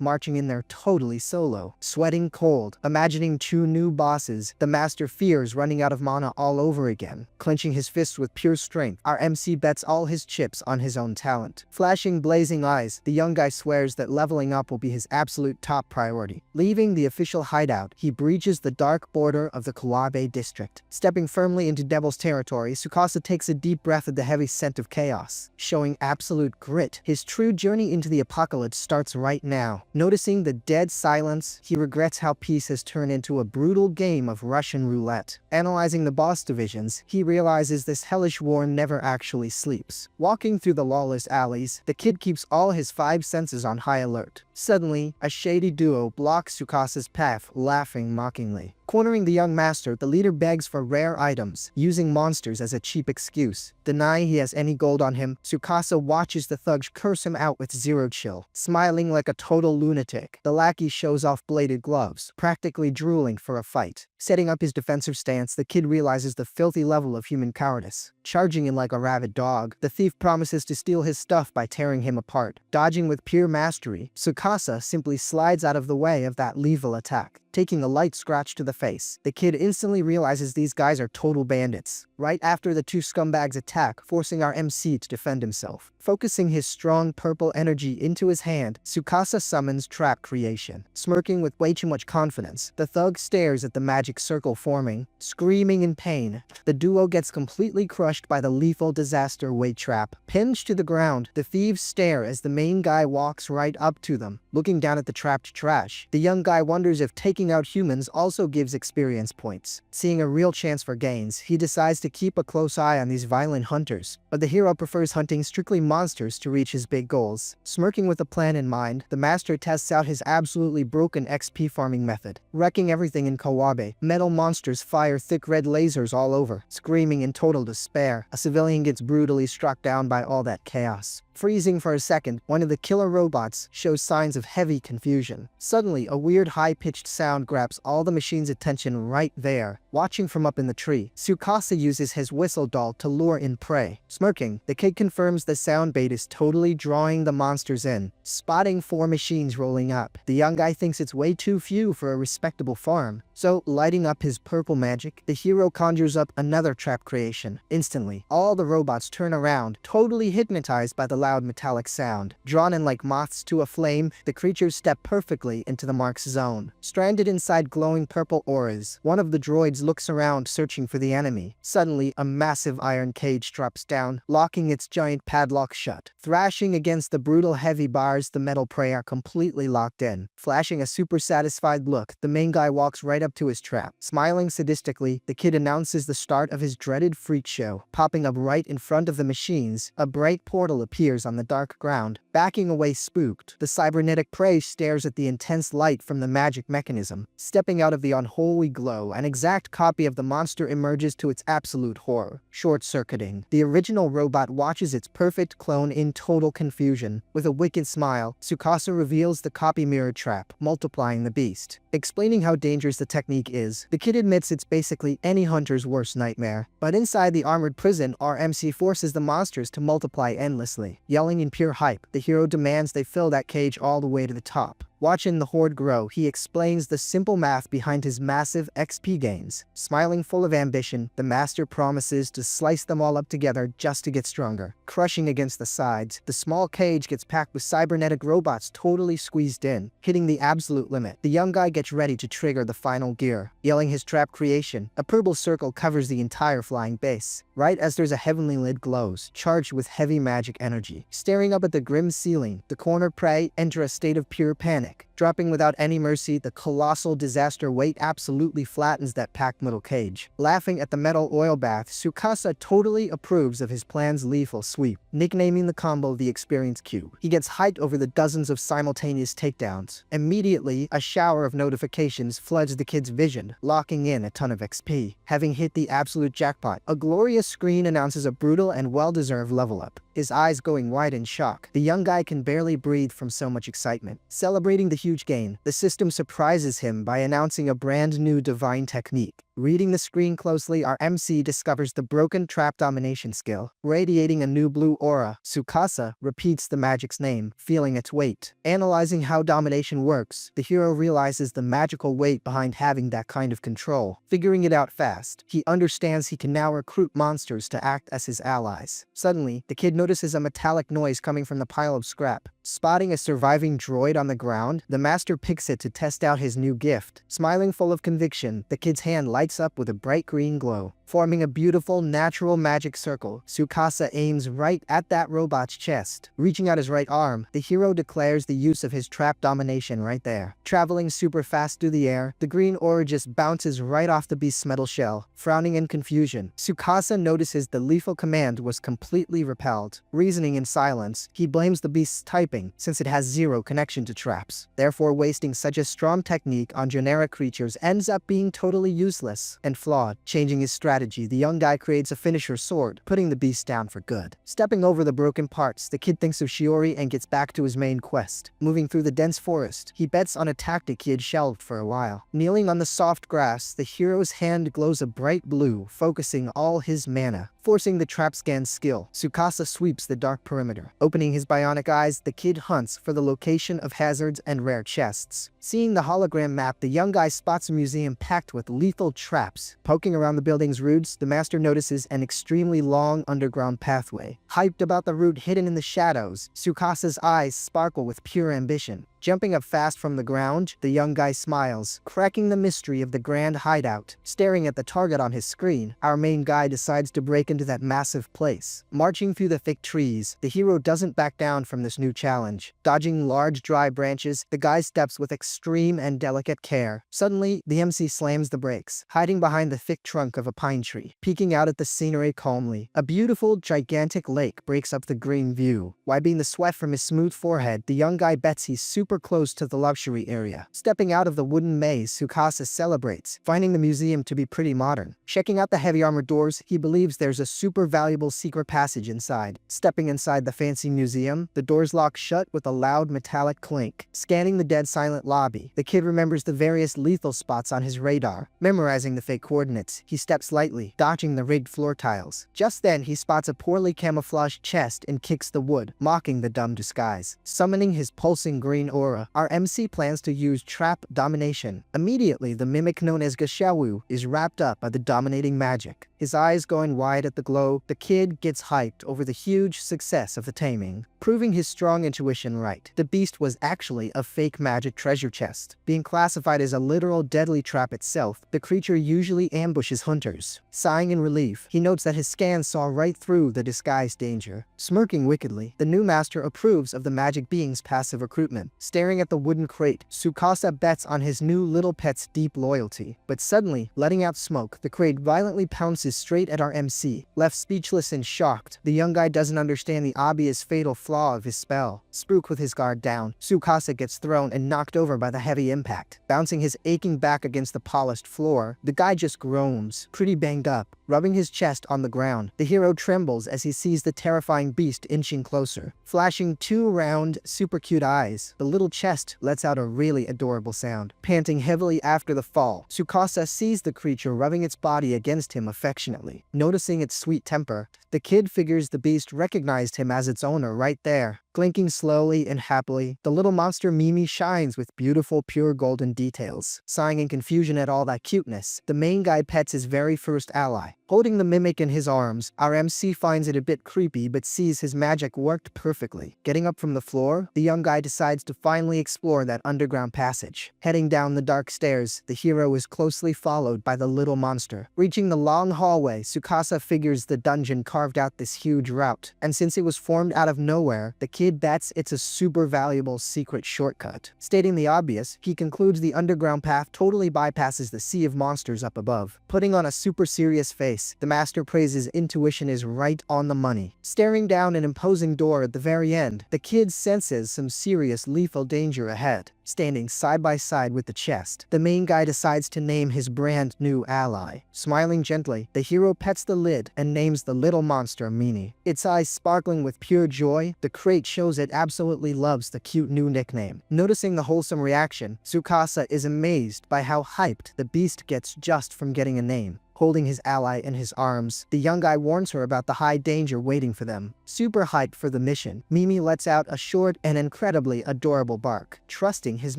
marching in there totally solo. Sweating cold, imagining two new bosses, the master fears running out of mana all over again. Clenching his fists with pure strength, our MC bets all his chips on his own talent. Flashing blazing eyes, the young guy swears that leveling up will be his absolute top priority. Leaving the official hideout, he breaches the dark border of the Kawabe district. Stepping firmly into into devil's territory, Tsukasa takes a deep breath of the heavy scent of chaos. Showing absolute grit, his true journey into the apocalypse starts right now. Noticing the dead silence, he regrets how peace has turned into a brutal game of Russian roulette. Analyzing the boss divisions, he realizes this hellish war never actually sleeps. Walking through the lawless alleys, the kid keeps all his 5 senses on high alert. Suddenly, a shady duo blocks Tsukasa's path, laughing mockingly. Cornering the young master, the leader begs for rare items, using monsters as a cheap excuse. Denying he has any gold on him, Tsukasa watches the thugs curse him out with zero chill. Smiling like a total lunatic, the lackey shows off bladed gloves, practically drooling for a fight. Setting up his defensive stance, the kid realizes the filthy level of human cowardice. Charging in like a rabid dog, the thief promises to steal his stuff by tearing him apart. Dodging with pure mastery, Tsukasa simply slides out of the way of that lethal attack. Taking a light scratch to the face, the kid instantly realizes these guys are total bandits. Right after the 2 scumbags attack, forcing our MC to defend himself. Focusing his strong purple energy into his hand, Tsukasa summons Trap Creation. Smirking with way too much confidence, the thug stares at the magic circle forming. Screaming in pain, the duo gets completely crushed by the lethal disaster weight trap. Pinned to the ground, the thieves stare as the main guy walks right up to them. Looking down at the trapped trash, the young guy wonders if taking out humans also gives experience points. Seeing a real chance for gains, he decides to keep a close eye on these violent hunters, but the hero prefers hunting strictly monsters to reach his big goals. Smirking with a plan in mind, the master tests out his absolutely broken XP farming method. Wrecking everything in Kawabe, metal monsters fire thick red lasers all over. Screaming in total despair, a civilian gets brutally struck down by all that chaos. Freezing for a second, one of the killer robots shows signs of heavy confusion. Suddenly, a weird high-pitched sound grabs all the machine's attention right there. Watching from up in the tree, Tsukasa uses his whistle doll to lure in prey. Smirking, the kid confirms the sound bait is totally drawing the monsters in. Spotting 4 machines rolling up, the young guy thinks it's way too few for a respectable farm. So, lighting up his purple magic, the hero conjures up another trap creation. Instantly, all the robots turn around, totally hypnotized by the loud metallic sound. Drawn in like moths to a flame, the creatures step perfectly into the mark's zone. Stranded inside glowing purple auras, one of the droids looks around searching for the enemy. Suddenly, a massive iron cage drops down, locking its giant padlock shut. Thrashing against the brutal heavy bars, the metal prey are completely locked in. Flashing a super satisfied look, the main guy walks right up to his trap. Smiling sadistically, the kid announces the start of his dreaded freak show. Popping up right in front of the machines, a bright portal appears on the dark ground. Backing away spooked, the cybernetic prey stares at the intense light from the magic mechanism. Stepping out of the unholy glow, an exact copy of the monster emerges to its absolute horror. Short-circuiting, the original robot watches its perfect clone in total confusion. With a wicked smile, Tsukasa reveals the copy mirror trap, multiplying the beast. Explaining how dangerous the technique is, the kid admits it's basically any hunter's worst nightmare. But inside the armored prison, our MC forces the monsters to multiply endlessly. Yelling in pure hype, the hero demands they fill that cage all the way to the top. Watching the horde grow, he explains the simple math behind his massive XP gains. Smiling full of ambition, the master promises to slice them all up together just to get stronger. Crushing against the sides, the small cage gets packed with cybernetic robots totally squeezed in. Hitting the absolute limit, the young guy gets ready to trigger the final gear. Yelling his trap creation, a purple circle covers the entire flying base. Right as there's a heavenly lid glows, charged with heavy magic energy. Staring up at the grim ceiling, the corner prey enter a state of pure panic. Dropping without any mercy, the colossal disaster weight absolutely flattens that packed metal cage. Laughing at the metal oil bath, Tsukasa totally approves of his plan's lethal sweep. Nicknaming the combo the Experience Cube, he gets hyped over the dozens of simultaneous takedowns. Immediately, a shower of notifications floods the kid's vision, locking in a ton of XP. Having hit the absolute jackpot, a glorious screen announces a brutal and well-deserved level up. His eyes going wide in shock, the young guy can barely breathe from so much excitement. Celebrating the huge gain, the system surprises him by announcing a brand new divine technique. Reading the screen closely, our MC discovers the broken trap domination skill. Radiating a new blue aura, Tsukasa repeats the magic's name, feeling its weight. Analyzing how domination works, the hero realizes the magical weight behind having that kind of control. Figuring it out fast, he understands he can now recruit monsters to act as his allies. Suddenly, the kid notices a metallic noise coming from the pile of scrap. Spotting a surviving droid on the ground, the master picks it to test out his new gift. Smiling full of conviction, the kid's hand lights up with a bright green glow. Forming a beautiful, natural magic circle, Tsukasa aims right at that robot's chest. Reaching out his right arm, the hero declares the use of his trap domination right there. Traveling super fast through the air, the green aura just bounces right off the beast's metal shell. Frowning in confusion, Tsukasa notices the lethal command was completely repelled. Reasoning in silence, he blames the beast's typing, since it has zero connection to traps. Therefore, wasting such a strong technique on generic creatures ends up being totally useless and flawed. Changing his strategy, the young guy creates a finisher sword, putting the beast down for good. Stepping over the broken parts, the kid thinks of Shiori and gets back to his main quest. Moving through the dense forest, he bets on a tactic he had shelved for a while. Kneeling on the soft grass, the hero's hand glows a bright blue, focusing all his mana. Forcing the trap scan skill, Tsukasa sweeps the dark perimeter. Opening his bionic eyes, the kid hunts for the location of hazards and rare chests. Seeing the hologram map, the young guy spots a museum packed with lethal traps. Poking around the building's roots, the master notices an extremely long underground pathway. Hyped about the route hidden in the shadows, Tsukasa's eyes sparkle with pure ambition. Jumping up fast from the ground, the young guy smiles, cracking the mystery of the grand hideout. Staring at the target on his screen, our main guy decides to break into that massive place. Marching through the thick trees, the hero doesn't back down from this new challenge. Dodging large dry branches, the guy steps with extreme and delicate care. Suddenly, the MC slams the brakes, hiding behind the thick trunk of a pine tree. Peeking out at the scenery calmly, a beautiful, gigantic lake breaks up the green view. Wiping the sweat from his smooth forehead, the young guy bets he's super close to the luxury area. Stepping out of the wooden maze, Tsukasa celebrates, finding the museum to be pretty modern. Checking out the heavy armored doors, he believes there's a super valuable secret passage inside. Stepping inside the fancy museum, the doors lock shut with a loud metallic clink. Scanning the dead silent lobby, the kid remembers the various lethal spots on his radar. Memorizing the fake coordinates, he steps lightly, dodging the rigged floor tiles. Just then, he spots a poorly camouflaged chest and kicks the wood, mocking the dumb disguise. Summoning his pulsing green aura, our MC plans to use trap domination. Immediately, the mimic known as Gashawu is wrapped up by the dominating magic. His eyes going wide at the glow, the kid gets hyped over the huge success of the taming. Proving his strong intuition right, the beast was actually a fake magic treasure chest. Being classified as a literal deadly trap itself, the creature usually ambushes hunters. Sighing in relief, he notes that his scan saw right through the disguised danger. Smirking wickedly, the new master approves of the magic being's passive recruitment. Staring at the wooden crate, Tsukasa bets on his new little pet's deep loyalty. But suddenly, letting out smoke, the crate violently pounces straight at our MC. Left speechless and shocked, the young guy doesn't understand the obvious fatal flaw of his spell. Spook with his guard down, Tsukasa gets thrown and knocked over by the heavy impact. Bouncing his aching back against the polished floor, the guy just groans, pretty banged up. Rubbing his chest on the ground, the hero trembles as he sees the terrifying beast inching closer. Flashing two round, super cute eyes, the little chest lets out a really adorable sound. Panting heavily after the fall, Tsukasa sees the creature rubbing its body against him affectionately. Noticing its sweet temper, the kid figures the beast recognized him as its owner right there. Blinking slowly and happily, the little monster Mimi shines with beautiful pure golden details. Sighing in confusion at all that cuteness, the main guy pets his very first ally. Holding the mimic in his arms, our MC finds it a bit creepy but sees his magic worked perfectly. Getting up from the floor, the young guy decides to finally explore that underground passage. Heading down the dark stairs, the hero is closely followed by the little monster. Reaching the long hallway, Tsukasa figures the dungeon carved out this huge route, and since it was formed out of nowhere, the kid bets it's a super valuable secret shortcut. Stating the obvious, he concludes the underground path totally bypasses the sea of monsters up above. Putting on a super serious face, the master praises intuition is right on the money. Staring down an imposing door at the very end, the kid senses some serious lethal danger ahead. Standing side by side with the chest, the main guy decides to name his brand new ally. Smiling gently, the hero pets the lid and names the little monster Mini. Its eyes sparkling with pure joy, the crate shows it absolutely loves the cute new nickname. Noticing the wholesome reaction, Tsukasa is amazed by how hyped the beast gets just from getting a name. Holding his ally in his arms, the young guy warns her about the high danger waiting for them. Super hyped for the mission, Mimi lets out a short and incredibly adorable bark. Trusting his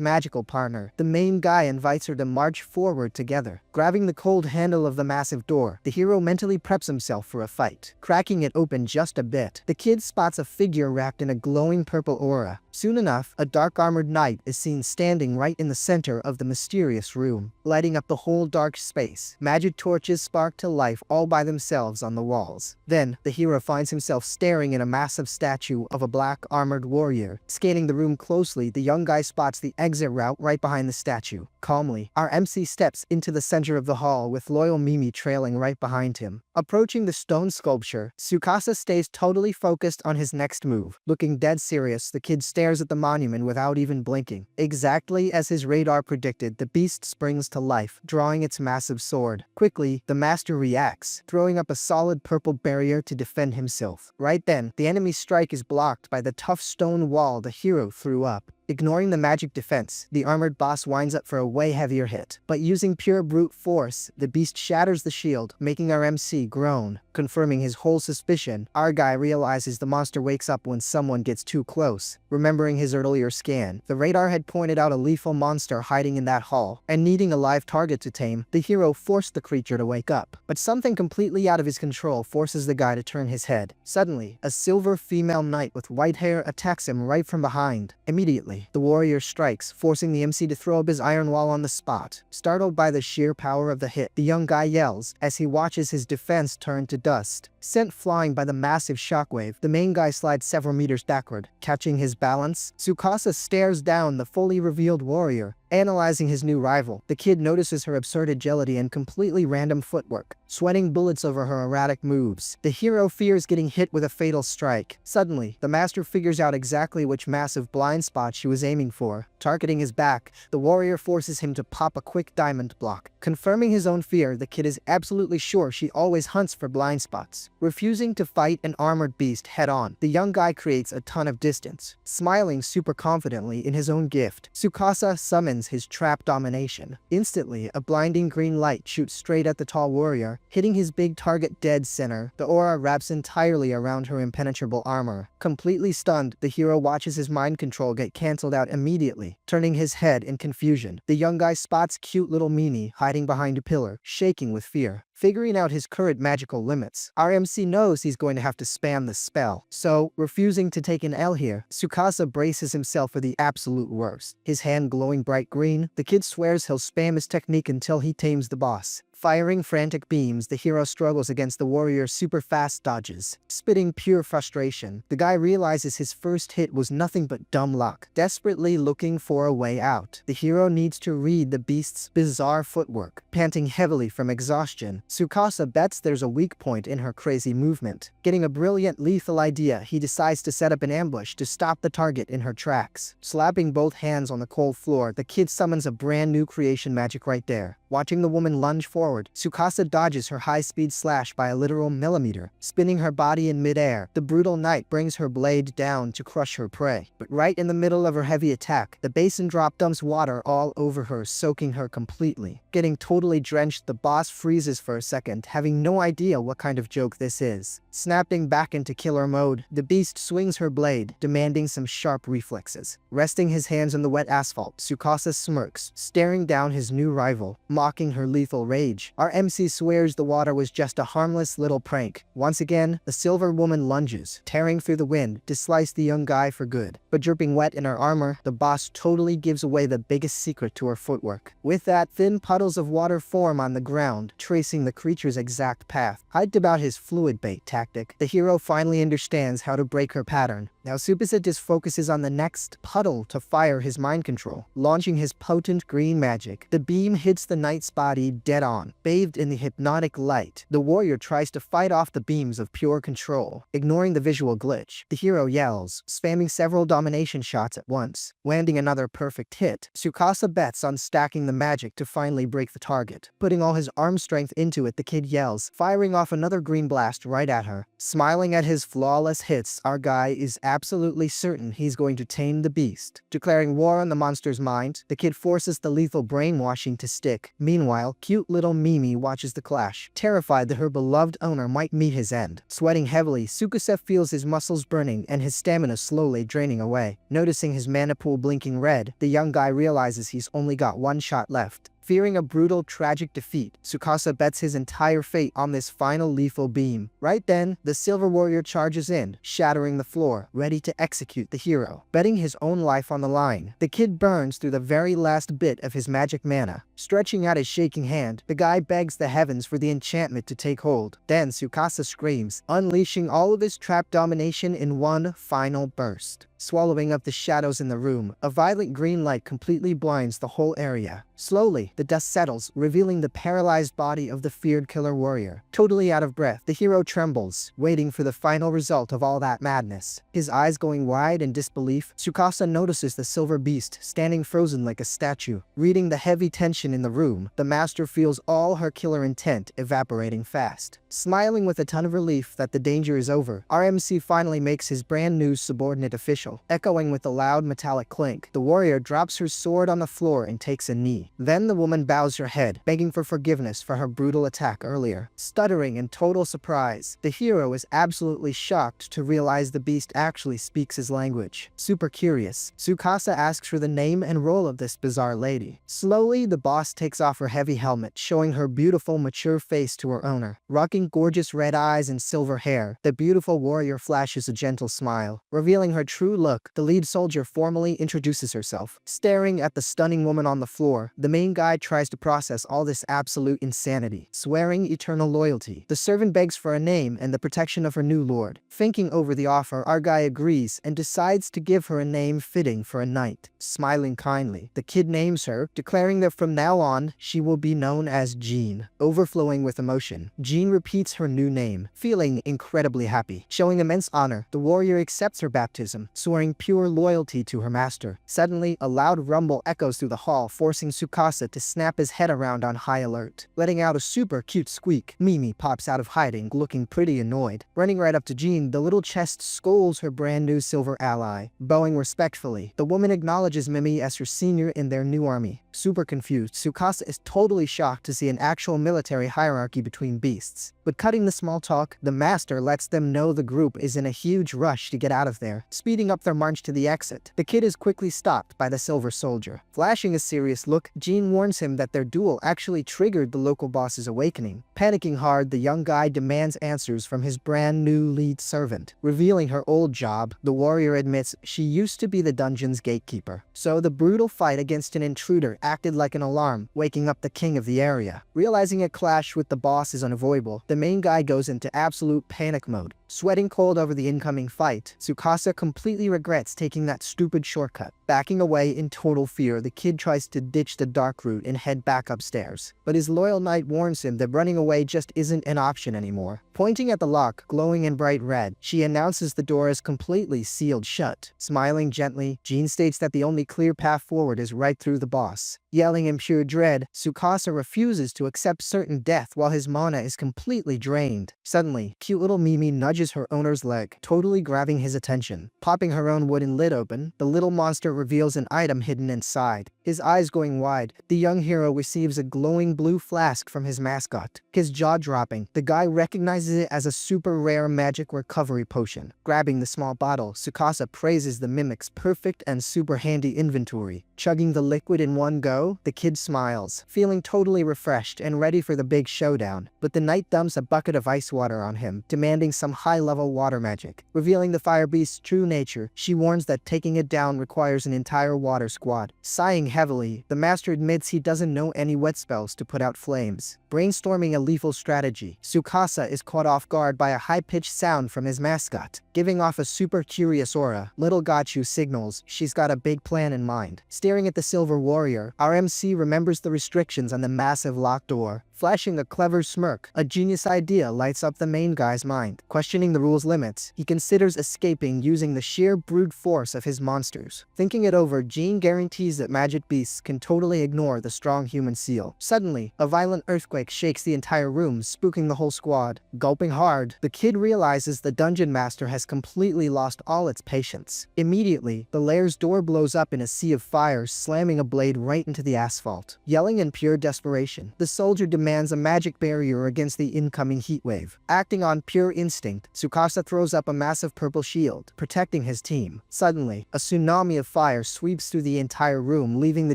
magical partner, the main guy invites her to march forward together. Grabbing the cold handle of the massive door, the hero mentally preps himself for a fight. Cracking it open just a bit, the kid spots a figure wrapped in a glowing purple aura. Soon enough, a dark armored knight is seen standing right in the center of the mysterious room, lighting up the whole dark space. Magic torches spark to life all by themselves on the walls. Then, the hero finds himself staring at a massive statue of a black armored warrior. Scanning the room closely, the young guy spots the exit route right behind the statue. Calmly, our MC steps into the center of the hall with loyal Mimi trailing right behind him. Approaching the stone sculpture, Tsukasa stays totally focused on his next move. Looking dead serious, the kid stares at the monument without even blinking. Exactly as his radar predicted, the beast springs to life, drawing its massive sword. Quickly, the master reacts, throwing up a solid purple barrier to defend himself. Right then, the enemy's strike is blocked by the tough stone wall the hero threw up. Ignoring the magic defense, the armored boss winds up for a way heavier hit. But using pure brute force, the beast shatters the shield, making our MC groan. Confirming his whole suspicion, our guy realizes the monster wakes up when someone gets too close. Remembering his earlier scan, the radar had pointed out a lethal monster hiding in that hall, and needing a live target to tame, the hero forced the creature to wake up. But something completely out of his control forces the guy to turn his head. Suddenly, a silver female knight with white hair attacks him right from behind. Immediately, the warrior strikes, forcing the MC to throw up his iron wall on the spot. Startled by the sheer power of the hit, the young guy yells as he watches his defense turn to dust. Sent flying by the massive shockwave, the main guy slides several meters backward. Catching his balance, Tsukasa stares down the fully revealed warrior. Analyzing his new rival, the kid notices her absurd agility and completely random footwork, sweating bullets over her erratic moves. The hero fears getting hit with a fatal strike. Suddenly, the master figures out exactly which massive blind spot she was aiming for. Targeting his back, the warrior forces him to pop a quick diamond block. Confirming his own fear, the kid is absolutely sure she always hunts for blind spots. Refusing to fight an armored beast head-on, the young guy creates a ton of distance. Smiling super confidently in his own gift, Tsukasa summons his trap domination. Instantly, a blinding green light shoots straight at the tall warrior, hitting his big target dead center. The aura wraps entirely around her impenetrable armor. Completely stunned, the hero watches his mind control get cancelled out immediately. Turning his head in confusion, the young guy spots cute little Mimi hiding behind a pillar, shaking with fear. Figuring out his current magical limits, our MC knows he's going to have to spam the spell. So, refusing to take an L here, Tsukasa braces himself for the absolute worst. His hand glowing bright green, the kid swears he'll spam his technique until he tames the boss. Firing frantic beams, the hero struggles against the warrior's super fast dodges. Spitting pure frustration, the guy realizes his first hit was nothing but dumb luck. Desperately looking for a way out, the hero needs to read the beast's bizarre footwork. Panting heavily from exhaustion, Tsukasa bets there's a weak point in her crazy movement. Getting a brilliant lethal idea, he decides to set up an ambush to stop the target in her tracks. Slapping both hands on the cold floor, the kid summons a brand new creation magic right there. Watching the woman lunge forward, Tsukasa dodges her high-speed slash by a literal millimeter. Spinning her body in midair, the brutal knight brings her blade down to crush her prey. But right in the middle of her heavy attack, the basin drop dumps water all over her, soaking her completely. Getting totally drenched, the boss freezes for a second, having no idea what kind of joke this is. Snapping back into killer mode, the beast swings her blade, demanding some sharp reflexes. Resting his hands on the wet asphalt, Tsukasa smirks, staring down his new rival, mocking her lethal rage. Our MC swears the water was just a harmless little prank. Once again, the silver woman lunges, tearing through the wind to slice the young guy for good. But dripping wet in her armor, the boss totally gives away the biggest secret to her footwork. With that, thin puddles of water form on the ground, tracing the creature's exact path. Hyped about his fluid bait tactic, the hero finally understands how to break her pattern. Now Tsukasa just focuses on the next puddle to fire his mind control. Launching his potent green magic, the beam hits the knight's body dead on. Bathed in the hypnotic light, the warrior tries to fight off the beams of pure control. Ignoring the visual glitch, the hero yells, spamming several domination shots at once. Landing another perfect hit, Tsukasa bets on stacking the magic to finally break the target. Putting all his arm strength into it, the kid yells, firing off another green blast right at her. Smiling at his flawless hits, our guy is absolutely certain he's going to tame the beast. Declaring war on the monster's mind, the kid forces the lethal brainwashing to stick, Meanwhile, cute little Mimi watches the clash, terrified that her beloved owner might meet his end. Sweating heavily, Tsukasa feels his muscles burning and his stamina slowly draining away. Noticing his mana pool blinking red, the young guy realizes he's only got one shot left. Fearing a brutal, tragic defeat, Tsukasa bets his entire fate on this final lethal beam. Right then, the Silver Warrior charges in, shattering the floor, ready to execute the hero. Betting his own life on the line, the kid burns through the very last bit of his magic mana. Stretching out his shaking hand, the guy begs the heavens for the enchantment to take hold. Then Tsukasa screams, unleashing all of his trap domination in one final burst. Swallowing up the shadows in the room, a violent green light completely blinds the whole area. Slowly, the dust settles, revealing the paralyzed body of the feared killer warrior. Totally out of breath, the hero trembles, waiting for the final result of all that madness. His eyes going wide in disbelief, Tsukasa notices the silver beast standing frozen like a statue. Reading the heavy tension in the room, the master feels all her killer intent evaporating fast. Smiling with a ton of relief that the danger is over, RMC finally makes his brand new subordinate official. Echoing with a loud metallic clink, the warrior drops her sword on the floor and takes a knee. Then the woman bows her head, begging for forgiveness for her brutal attack earlier. Stuttering in total surprise, the hero is absolutely shocked to realize the beast actually speaks his language. Super curious, Tsukasa asks for the name and role of this bizarre lady. Slowly, the boss takes off her heavy helmet, showing her beautiful, mature face to her owner. Rocking gorgeous red eyes and silver hair, the beautiful warrior flashes a gentle smile. Revealing her true look, the lead soldier formally introduces herself. Staring at the stunning woman on the floor, the main guy tries to process all this absolute insanity, swearing eternal loyalty. The servant begs for a name and the protection of her new lord. Thinking over the offer, our guy agrees and decides to give her a name fitting for a knight. Smiling kindly, the kid names her, declaring that from now on, she will be known as Jean. Overflowing with emotion, Jean repeats her new name, feeling incredibly happy. Showing immense honor, the warrior accepts her baptism, swearing pure loyalty to her master. Suddenly, a loud rumble echoes through the hall, forcing Tsukasa to snap his head around on high alert. Letting out a super cute squeak, Mimi pops out of hiding, looking pretty annoyed. Running right up to Jean, the little chest scolds her brand new silver ally. Bowing respectfully, the woman acknowledges Mimi as her senior in their new army. Super confused, Tsukasa is totally shocked to see an actual military hierarchy between beasts. But cutting the small talk, the master lets them know the group is in a huge rush to get out of there, speeding up their march to the exit. The kid is quickly stopped by the silver soldier. Flashing a serious look, Jean warns him that their duel actually triggered the local boss's awakening. Panicking hard, the young guy demands answers from his brand new lead servant. Revealing her old job, the warrior admits she used to be the dungeon's gatekeeper. So the brutal fight against an intruder acted like an alarm, waking up the king of the area. Realizing a clash with the boss is unavoidable, the main guy goes into absolute panic mode. Sweating cold over the incoming fight, Tsukasa completely regrets taking that stupid shortcut. Backing away in total fear, the kid tries to ditch the dark route and head back upstairs. But his loyal knight warns him that running away just isn't an option anymore. Pointing at the lock, glowing in bright red, she announces the door is completely sealed shut. Smiling gently, Jean states that the only clear path forward is right through the boss. Yelling in pure dread, Tsukasa refuses to accept certain death while his mana is completely drained. Suddenly, cute little Mimi nudges her owner's leg, totally grabbing his attention. Popping her own wooden lid open, the little monster reveals an item hidden inside. His eyes going wide, the young hero receives a glowing blue flask from his mascot. His jaw dropping, the guy recognizes it as a super rare magic recovery potion. Grabbing the small bottle, Tsukasa praises the mimic's perfect and super handy inventory. Chugging the liquid in one go, the kid smiles, feeling totally refreshed and ready for the big showdown. But the knight dumps a bucket of ice water on him, demanding some high-level water magic. Revealing the fire beast's true nature, she warns that taking it down requires an entire water squad. Sighing heavily, the master admits he doesn't know any wet spells to put out flames. Brainstorming a lethal strategy, Tsukasa is caught off guard by a high-pitched sound from his mascot. Giving off a super curious aura, little Gachu signals she's got a big plan in mind. Staring at the silver warrior, RMC remembers the restrictions on the massive locked door. Flashing a clever smirk, a genius idea lights up the main guy's mind. Questioning the rule's limits, he considers escaping using the sheer brute force of his monsters. Thinking it over, Jean guarantees that magic beasts can totally ignore the strong human seal. Suddenly, a violent earthquake shakes the entire room, spooking the whole squad. Gulping hard, the kid realizes the dungeon master has completely lost all its patience. Immediately, the lair's door blows up in a sea of fire, slamming a blade right into the asphalt. Yelling in pure desperation, the soldier demands a magic barrier against the incoming heat wave. Acting on pure instinct, Tsukasa throws up a massive purple shield, protecting his team. Suddenly, a tsunami of fire sweeps through the entire room, leaving the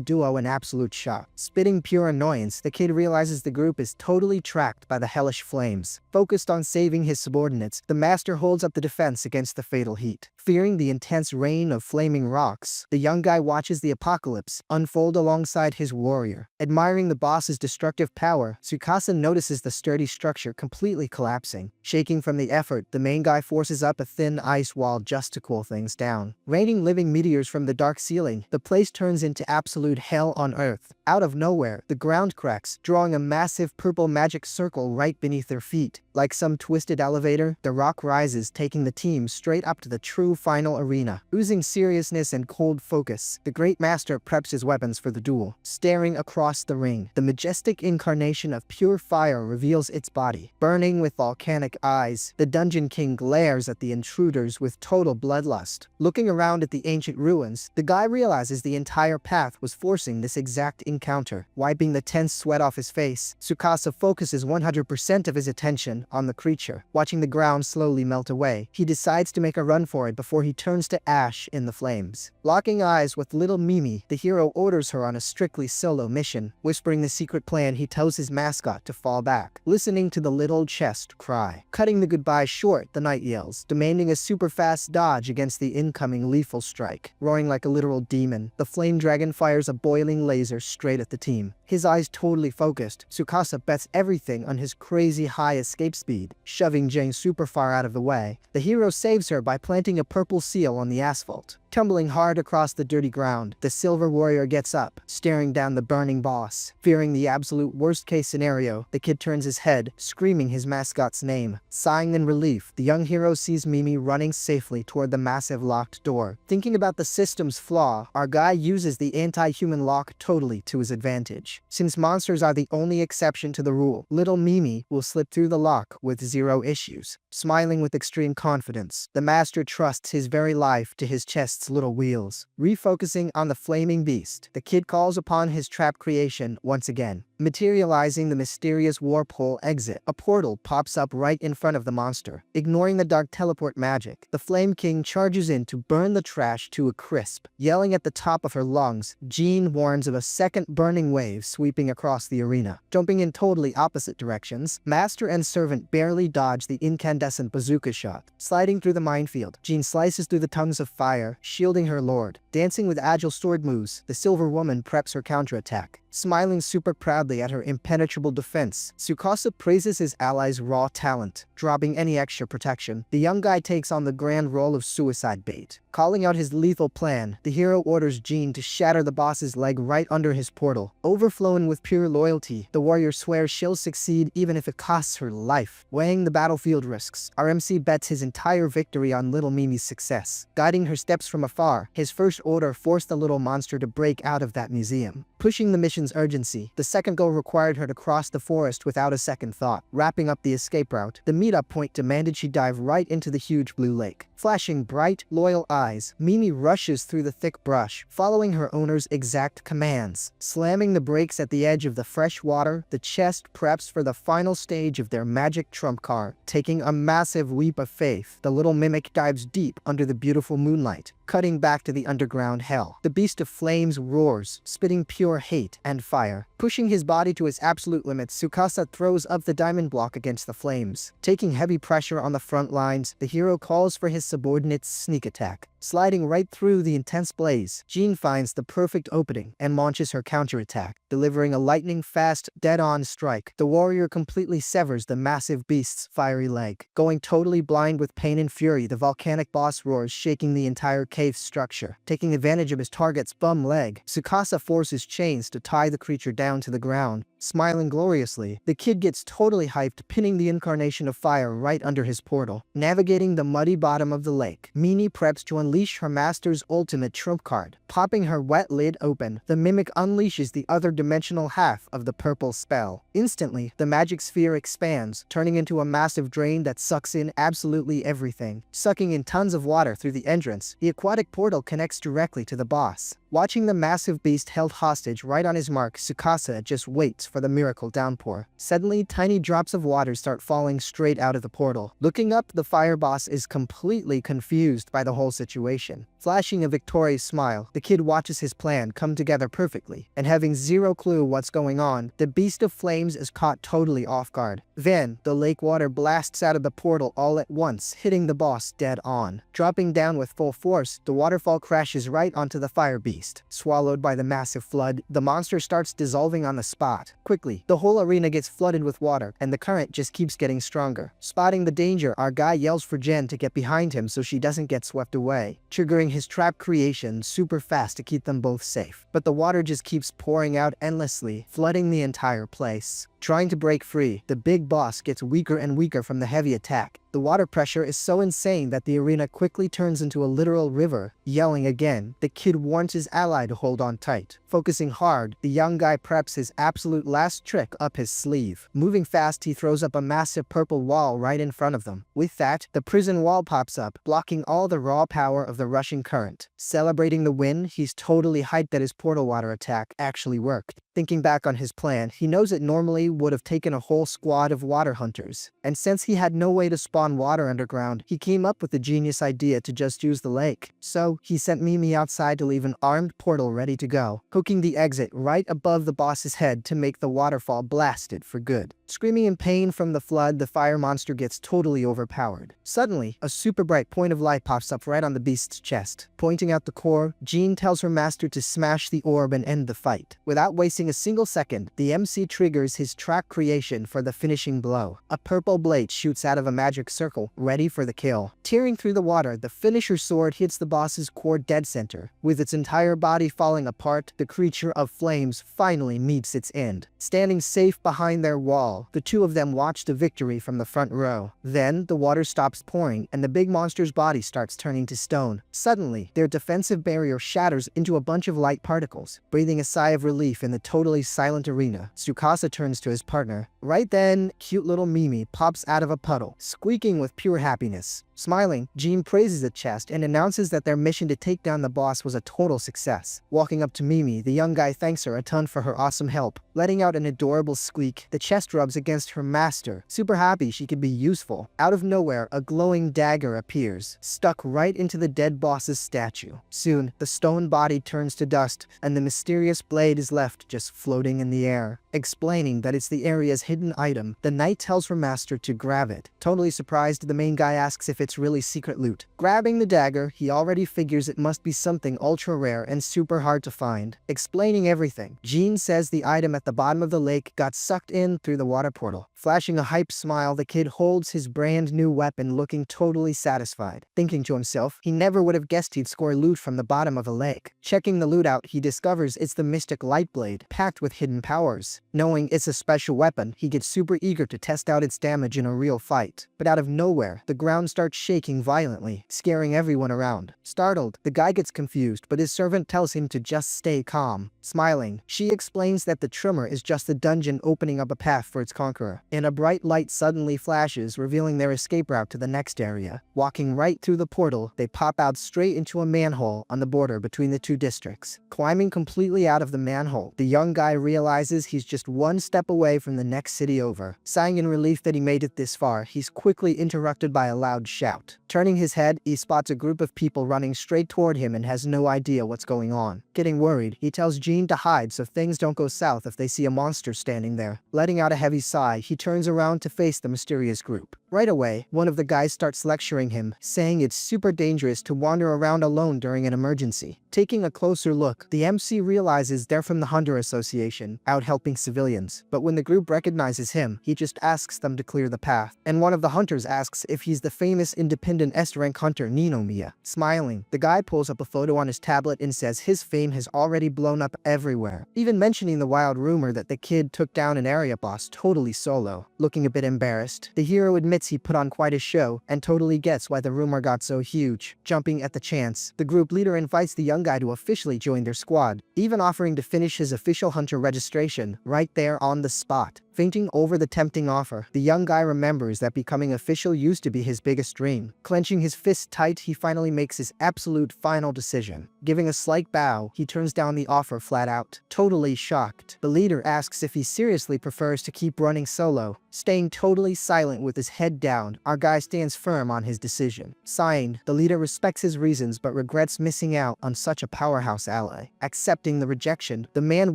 duo in absolute shock. Spitting pure annoyance, the kid realizes the group is totally tracked by the hellish flames. Focused on saving his subordinates, the master holds up the defense against the fatal heat. Fearing the intense rain of flaming rocks, the young guy watches the apocalypse unfold alongside his warrior. Admiring the boss's destructive power, Tsukasa notices the sturdy structure completely collapsing. Shaking from the effort, the main guy forces up a thin ice wall just to cool things down. Raining living meteors from the dark ceiling, the place turns into absolute hell on earth. Out of nowhere, the ground cracks, drawing a massive purple magic circle right beneath their feet. Like some twisted elevator, the rock rises, taking the team straight up to the true final arena. Oozing seriousness and cold focus, the great master preps his weapons for the duel. Staring across the ring, the majestic incarnation of pure fire reveals its body. Burning with volcanic eyes, the Dungeon King glares at the intruders with total bloodlust. Looking around at the ancient ruins, the guy realizes the entire path was forcing this exact encounter. Wiping the tense sweat off his face, Tsukasa focuses 100% of his attention on the creature. Watching the ground slowly melt away, he decides to make a run for it before he turns to ash in the flames. Locking eyes with little Mimi, the hero orders her on a strictly solo mission. Whispering the secret plan, he tells his mascot to fall back, listening to the little chest cry. Cutting the goodbye short, the knight yells, demanding a super fast dodge against the incoming lethal strike. Roaring like a literal demon, the flame dragon fires a boiling laser straight at the team. His eyes totally focused, Tsukasa bets everything on his crazy high escape speed. Shoving Jane super far out of the way, the hero saves her by planting a purple seal on the asphalt. Tumbling hard across the dirty ground, the silver warrior gets up, staring down the burning boss. Fearing the absolute worst-case scenario, the kid turns his head, screaming his mascot's name. Sighing in relief, the young hero sees Mimi running safely toward the massive locked door. Thinking about the system's flaw, our guy uses the anti-human lock totally to his advantage. Since monsters are the only exception to the rule, little Mimi will slip through the lock with zero issues. Smiling with extreme confidence, the master trusts his very life to his chest's little wheels. Refocusing on the flaming beast, the kid calls upon his trap creation once again. Materializing the mysterious warp hole exit, a portal pops up right in front of the monster. Ignoring the dark teleport magic, the Flame King charges in to burn the trash to a crisp. Yelling at the top of her lungs, Jean warns of a second burning wave sweeping across the arena. Jumping in totally opposite directions, master and servant barely dodge the incandescent bazooka shot. Sliding through the minefield, Jean slices through the tongues of fire, shielding her lord. Dancing with agile sword moves, the Silver Woman preps her counterattack. Smiling super proudly at her impenetrable defense, Tsukasa praises his ally's raw talent. Dropping any extra protection, the young guy takes on the grand role of suicide bait. Calling out his lethal plan, the hero orders Jean to shatter the boss's leg right under his portal. Overflowing with pure loyalty, the warrior swears she'll succeed even if it costs her life. Weighing the battlefield risks, our MC bets his entire victory on little Mimi's success. Guiding her steps from afar, his first order forced the little monster to break out of that museum. Pushing the mission's urgency, the second goal required her to cross the forest without a second thought. Wrapping up the escape route, the meetup point demanded she dive right into the huge blue lake. Flashing bright, loyal eyes, Mimi rushes through the thick brush, following her owner's exact commands. Slamming the brakes at the edge of the fresh water, the chest preps for the final stage of their magic trump card. Taking a massive leap of faith, the little mimic dives deep under the beautiful moonlight. Cutting back to the underground hell, the beast of flames roars, spitting pure hate and fire. Pushing his body to its absolute limits, Tsukasa throws up the diamond block against the flames. Taking heavy pressure on the front lines, the hero calls for his subordinate's sneak attack. Sliding right through the intense blaze, Jean finds the perfect opening and launches her counterattack, delivering a lightning-fast, dead-on strike. The warrior completely severs the massive beast's fiery leg. Going totally blind with pain and fury, the volcanic boss roars, shaking the entire cave's structure. Taking advantage of his target's bum leg, Tsukasa forces chains to tie the creature down to the ground. Smiling gloriously, the kid gets totally hyped, pinning the incarnation of fire right under his portal. Navigating the muddy bottom of the lake, Mimi preps to unleash her master's ultimate trump card. Popping her wet lid open, the mimic unleashes the other dimensional half of the purple spell. Instantly, the magic sphere expands, turning into a massive drain that sucks in absolutely everything. Sucking in tons of water through the entrance, the aquatic portal connects directly to the boss. Watching the massive beast held hostage right on his mark, Tsukasa just waits for the miracle downpour. Suddenly, tiny drops of water start falling straight out of the portal. Looking up, the fire boss is completely confused by the whole situation. Flashing a victorious smile, the kid watches his plan come together perfectly, and having zero clue what's going on, the beast of flames is caught totally off guard. Then, the lake water blasts out of the portal all at once, hitting the boss dead on. Dropping down with full force, the waterfall crashes right onto the fire beast. Swallowed by the massive flood, the monster starts dissolving on the spot. Quickly, the whole arena gets flooded with water, and the current just keeps getting stronger. Spotting the danger, our guy yells for Jen to get behind him so she doesn't get swept away, triggering his trap creation super fast to keep them both safe. But the water just keeps pouring out endlessly, flooding the entire place. Trying to break free, the big boss gets weaker and weaker from the heavy attack. The water pressure is so insane that the arena quickly turns into a literal river. Yelling again, the kid warns his ally to hold on tight. Focusing hard, the young guy preps his absolute last trick up his sleeve. Moving fast, he throws up a massive purple wall right in front of them. With that, the prison wall pops up, blocking all the raw power of the rushing current. Celebrating the win, he's totally hyped that his portal water attack actually worked. Thinking back on his plan, he knows it normally would have taken a whole squad of water hunters. And since he had no way to spawn water underground, he came up with the genius idea to just use the lake. So, he sent Mimi outside to leave an armed portal ready to go, hooking the exit right above the boss's head to make the waterfall blasted for good. Screaming in pain from the flood, the fire monster gets totally overpowered. Suddenly, a super bright point of light pops up right on the beast's chest. Pointing out the core, Jean tells her master to smash the orb and end the fight. Without wasting a single second, the MC triggers his track creation for the finishing blow. A purple blade shoots out of a magic circle, ready for the kill. Tearing through the water, the finisher sword hits the boss's core dead center. With its entire body falling apart, the creature of flames finally meets its end. Standing safe behind their wall, the two of them watch the victory from the front row. Then, the water stops pouring, and the big monster's body starts turning to stone. Suddenly, their defensive barrier shatters into a bunch of light particles. Breathing a sigh of relief in the totally silent arena, Tsukasa turns to his partner. Right then, cute little Mimi pops out of a puddle, squeaking with pure happiness. Smiling, Jean praises the chest and announces that their mission to take down the boss was a total success. Walking up to Mimi, the young guy thanks her a ton for her awesome help. Letting out an adorable squeak, the chest rubs against her master, super happy she could be useful. Out of nowhere, a glowing dagger appears, stuck right into the dead boss's statue. Soon, the stone body turns to dust, and the mysterious blade is left just floating in the air. Explaining that it's the area's hidden item, the knight tells her master to grab it. Totally surprised, the main guy asks if it's really secret loot. Grabbing the dagger, he already figures it must be something ultra rare and super hard to find. Explaining everything, Jean says the item at the bottom of the lake got sucked in through the water portal. Flashing a hype smile, the kid holds his brand new weapon, looking totally satisfied. Thinking to himself, he never would have guessed he'd score loot from the bottom of a lake. Checking the loot out, he discovers it's the mystic light blade, packed with hidden powers. Knowing it's a special weapon, he gets super eager to test out its damage in a real fight. But out of nowhere, the ground starts shaking violently, scaring everyone around. Startled, the guy gets confused, but his servant tells him to just stay calm. Smiling, she explains that the tremor is just the dungeon opening up a path for its conqueror. And a bright light suddenly flashes, revealing their escape route to the next area. Walking right through the portal, they pop out straight into a manhole on the border between the two districts. Climbing completely out of the manhole, the young guy realizes he's just one step away from the next city over. Sighing in relief that he made it this far, he's quickly interrupted by a loud shout. shout. Turning his head, he spots a group of people running straight toward him and has no idea what's going on. Getting worried, he tells Jean to hide so things don't go south if they see a monster standing there. Letting out a heavy sigh, he turns around to face the mysterious group. Right away, one of the guys starts lecturing him, saying it's super dangerous to wander around alone during an emergency. Taking a closer look, the MC realizes they're from the Hunter Association, out helping civilians. But when the group recognizes him, he just asks them to clear the path. And one of the hunters asks if he's the famous independent S-rank hunter Ninomiya. Smiling, the guy pulls up a photo on his tablet and says his fame has already blown up everywhere, even mentioning the wild rumor that the kid took down an area boss totally solo. Looking a bit embarrassed, the hero admits he put on quite a show and totally gets why the rumor got so huge. Jumping at the chance, the group leader invites the young guy to officially join their squad, even offering to finish his official hunter registration right there on the spot. Fainting over the tempting offer, the young guy remembers that becoming official used to be his biggest dream. Clenching his fist tight, he finally makes his absolute final decision. Giving a slight bow, he turns down the offer flat out. Totally shocked, the leader asks if he seriously prefers to keep running solo. Staying totally silent with his head down, our guy stands firm on his decision. Sighing, the leader respects his reasons but regrets missing out on such a powerhouse ally. Accepting the rejection, the man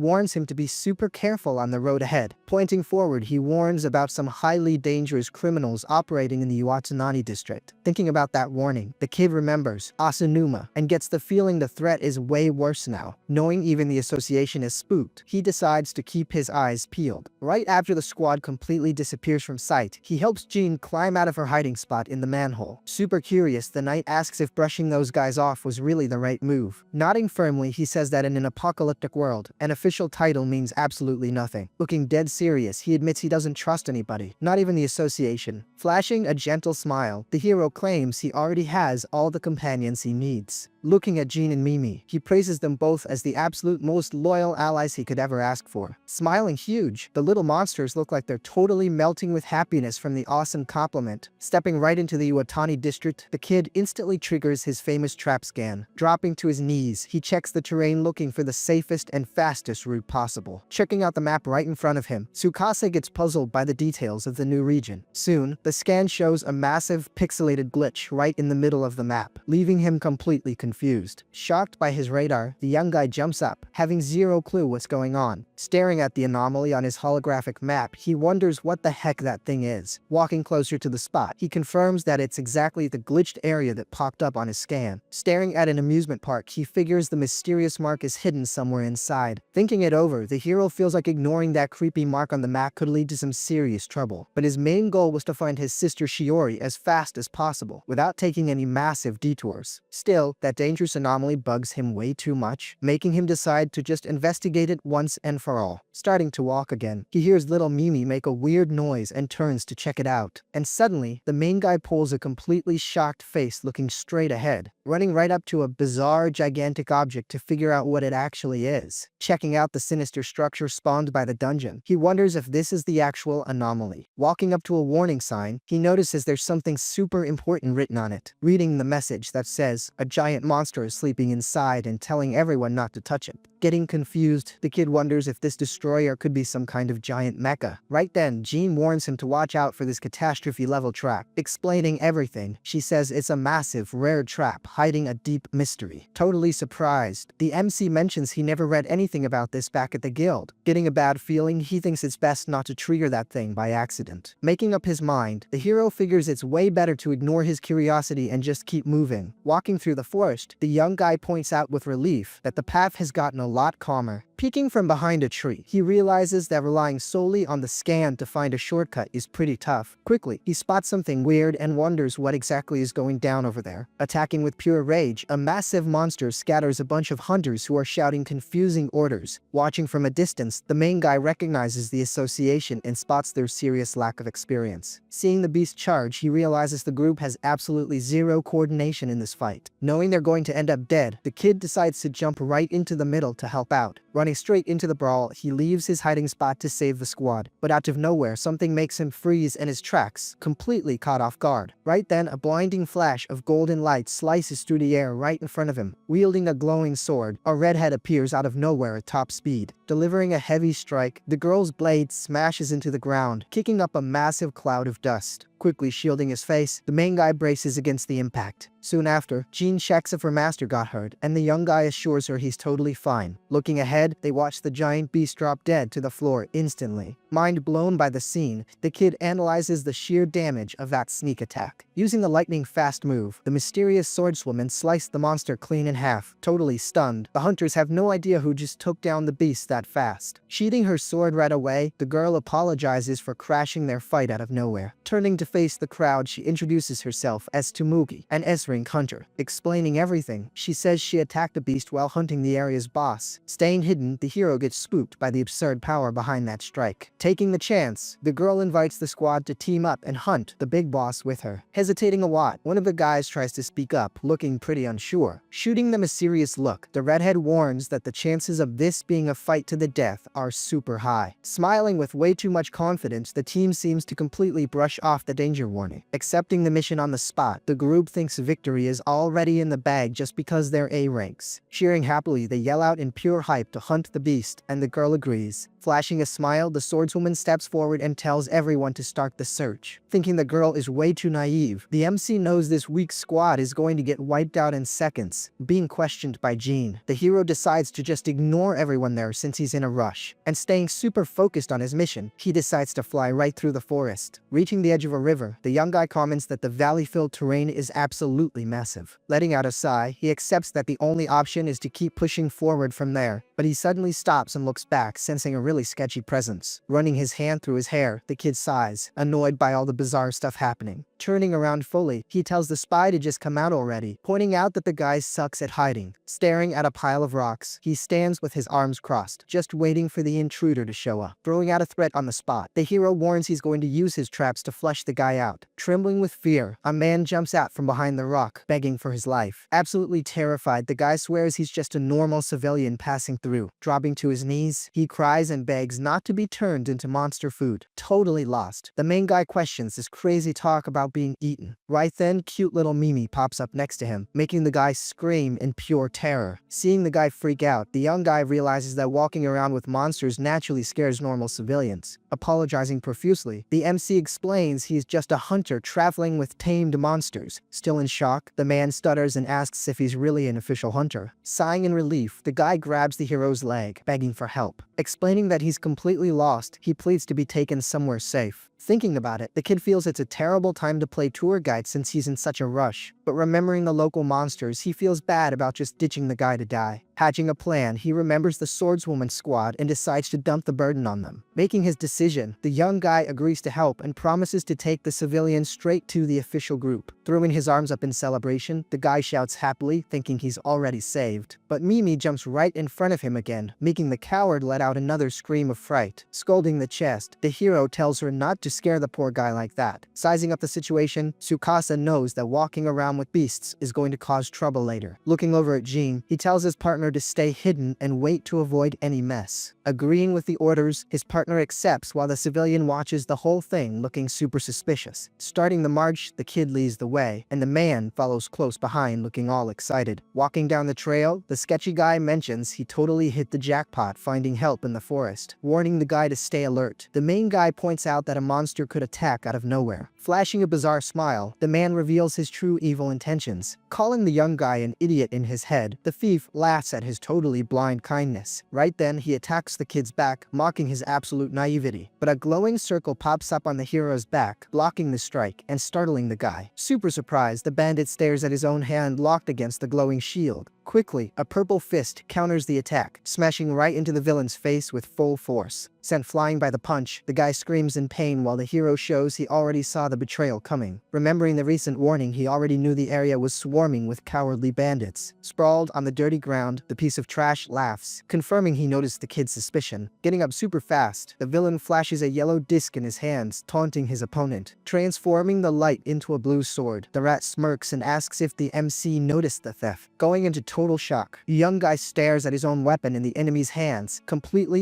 warns him to be super careful on the road ahead. Pointing forward, he warns about some highly dangerous criminals operating in the Iwatanani district. Thinking about that warning, the kid remembers Asunuma and gets the feeling the threat is way worse now. Knowing even the association is spooked, he decides to keep his eyes peeled. Right after the squad completely disappears from sight, he helps Jean climb out of her hiding spot in the manhole. Super curious, the knight asks if brushing those guys off was really the right move. Nodding firmly, he says that in an apocalyptic world, an official title means absolutely nothing. Looking dead serious, he admits he doesn't trust anybody, not even the association. Flashing a gentle smile, the hero claims he already has all the companions he needs. Looking at Jean and Mimi, he praises them both as the absolute most loyal allies he could ever ask for. Smiling huge, the little monsters look like they're totally melting with happiness from the awesome compliment. Stepping right into the Iwatani district, the kid instantly triggers his famous trap scan. Dropping to his knees, he checks the terrain looking for the safest and fastest route possible. Checking out the map right in front of him, Tsukasa gets puzzled by the details of the new region. Soon, the scan shows a massive pixelated glitch right in the middle of the map, leaving him completely confused. Shocked by his radar, the young guy jumps up, having zero clue what's going on. Staring at the anomaly on his holographic map, he wonders what the heck that thing is. Walking closer to the spot, he confirms that it's exactly the glitched area that popped up on his scan. Staring at an amusement park, he figures the mysterious mark is hidden somewhere inside. Thinking it over, the hero feels like ignoring that creepy mark on the map could lead to some serious trouble. But his main goal was to find his sister Shiori as fast as possible, without taking any massive detours. Still, that dangerous anomaly bugs him way too much, making him decide to just investigate it once and for all. Starting to walk again, he hears little Mimi make a weird noise and turns to check it out. And suddenly, the main guy pulls a completely shocked face looking straight ahead, running right up to a bizarre, gigantic object to figure out what it actually is. Checking out the sinister structure spawned by the dungeon, he wonders if this is the actual anomaly. Walking up to a warning sign, he notices there's something super important written on it. Reading the message that says, a giant monster is sleeping inside and telling everyone not to touch it. Getting confused, the kid wonders if this destroyer could be some kind of giant mecha. Right then, Jean warns him to watch out for this catastrophe-level trap. Explaining everything, she says it's a massive, rare trap hiding a deep mystery. Totally surprised, the MC mentions he never read anything about this back at the guild. Getting a bad feeling, he thinks it's best not to trigger that thing by accident. Making up his mind, the hero figures it's way better to ignore his curiosity and just keep moving. Walking through the forest, the young guy points out with relief that the path has gotten a lot calmer. Peeking from behind a tree, he realizes that relying solely on the scan to find a shortcut is pretty tough. Quickly, he spots something weird and wonders what exactly is going down over there. Attacking with pure rage, a massive monster scatters a bunch of hunters who are shouting confusing orders. Watching from a distance, the main guy recognizes the association and spots their serious lack of experience. Seeing the beast charge, he realizes the group has absolutely zero coordination in this fight. Knowing they're going to end up dead, the kid decides to jump right into the middle to help out. Running straight into the brawl, he leaves his hiding spot to save the squad. But out of nowhere, something makes him freeze in his tracks, completely caught off guard. Right then, a blinding flash of golden light slices through the air right in front of him. Wielding a glowing sword, a redhead appears out of nowhere at top speed. Delivering a heavy strike, the girl's blade smashes into the ground, kicking up a massive cloud of dust. quickly shielding his face. The main guy braces against the impact. Soon after, Jean checks if her master got hurt, and the young guy assures her he's totally fine. Looking ahead, they watch the giant beast drop dead to the floor instantly. Mind blown by the scene, the kid analyzes the sheer damage of that sneak attack. Using the lightning-fast move, the mysterious swordswoman sliced the monster clean in half. Totally stunned, the hunters have no idea who just took down the beast that fast. Sheathing her sword right away, the girl apologizes for crashing their fight out of nowhere. Turning to face the crowd, she introduces herself as Tumugi, an S-rank hunter. Explaining everything, she says she attacked a beast while hunting the area's boss. Staying hidden, the hero gets spooked by the absurd power behind that strike. Taking the chance, the girl invites the squad to team up and hunt the big boss with her. Hesitating a lot, one of the guys tries to speak up, looking pretty unsure. Shooting them a serious look, the redhead warns that the chances of this being a fight to the death are super high. Smiling with way too much confidence, the team seems to completely brush off the danger warning. Accepting the mission on the spot, the group thinks victory is already in the bag just because they're A ranks. Cheering happily, they yell out in pure hype to hunt the beast, and the girl agrees. Flashing a smile, the swordswoman steps forward and tells everyone to start the search. Thinking the girl is way too naive, the MC knows this weak squad is going to get wiped out in seconds. Being questioned by Jean, the hero decides to just ignore everyone there since he's in a rush. And staying super focused on his mission, he decides to fly right through the forest. Reaching the edge of a river, the young guy comments that the valley-filled terrain is absolutely massive. Letting out a sigh, he accepts that the only option is to keep pushing forward from there. But he suddenly stops and looks back, sensing a really sketchy presence. Running his hand through his hair, the kid sighs, annoyed by all the bizarre stuff happening. Turning around fully, he tells the spy to just come out already, pointing out that the guy sucks at hiding. Staring at a pile of rocks, he stands with his arms crossed, just waiting for the intruder to show up. Throwing out a threat on the spot, the hero warns he's going to use his traps to flush the guy out. Trembling with fear, a man jumps out from behind the rock, begging for his life. Absolutely terrified, the guy swears he's just a normal civilian passing through. Dropping to his knees, he cries and begs not to be turned into monster food. Totally lost, the main guy questions this crazy talk about being eaten. Right then, cute little Mimi pops up next to him, making the guy scream in pure terror. Seeing the guy freak out, the young guy realizes that walking around with monsters naturally scares normal civilians. Apologizing profusely, the MC explains he's just a hunter traveling with tamed monsters. Still in shock, the man stutters and asks if he's really an official hunter. Sighing in relief, the guy grabs the hero's leg, begging for help. Explaining that he's completely lost, he pleads to be taken somewhere safe. Thinking about it, the kid feels it's a terrible time to play tour guide since he's in such a rush. But remembering the local monsters, he feels bad about just ditching the guy to die. Hatching a plan, he remembers the swordswoman squad and decides to dump the burden on them. Making his decision, the young guy agrees to help and promises to take the civilian straight to the official group. Throwing his arms up in celebration, the guy shouts happily, thinking he's already saved. But Mimi jumps right in front of him again, making the coward let out another scream of fright. Scolding the chest, the hero tells her not to scare the poor guy like that. Sizing up the situation, Tsukasa knows that walking around with beasts is going to cause trouble later. Looking over at Jean, he tells his partner to stay hidden and wait to avoid any mess. Agreeing with the orders, his partner accepts while the civilian watches the whole thing, looking super suspicious. Starting the march, the kid leads the way, and the man follows close behind, looking all excited. Walking down the trail, the sketchy guy mentions he totally hit the jackpot finding help in the forest, warning the guy to stay alert. The main guy points out that a monster could attack out of nowhere. Flashing a bizarre smile, the man reveals his true evil intentions. Calling the young guy an idiot in his head, the thief laughs at his totally blind kindness. Right then, he attacks the kid's back, mocking his absolute naivety. But a glowing circle pops up on the hero's back, blocking the strike and startling the guy. Super surprised, the bandit stares at his own hand locked against the glowing shield. Quickly, a purple fist counters the attack, smashing right into the villain's face with full force. Sent flying by the punch, the guy screams in pain while the hero shows he already saw the betrayal coming. Remembering the recent warning, he already knew the area was swarming with cowardly bandits. Sprawled on the dirty ground, the piece of trash laughs, confirming he noticed the kid's suspicion. Getting up super fast, the villain flashes a yellow disc in his hands, taunting his opponent. Transforming the light into a blue sword, the rat smirks and asks if the MC noticed the theft. Going into total shock, the young guy stares at his own weapon in the enemy's hands,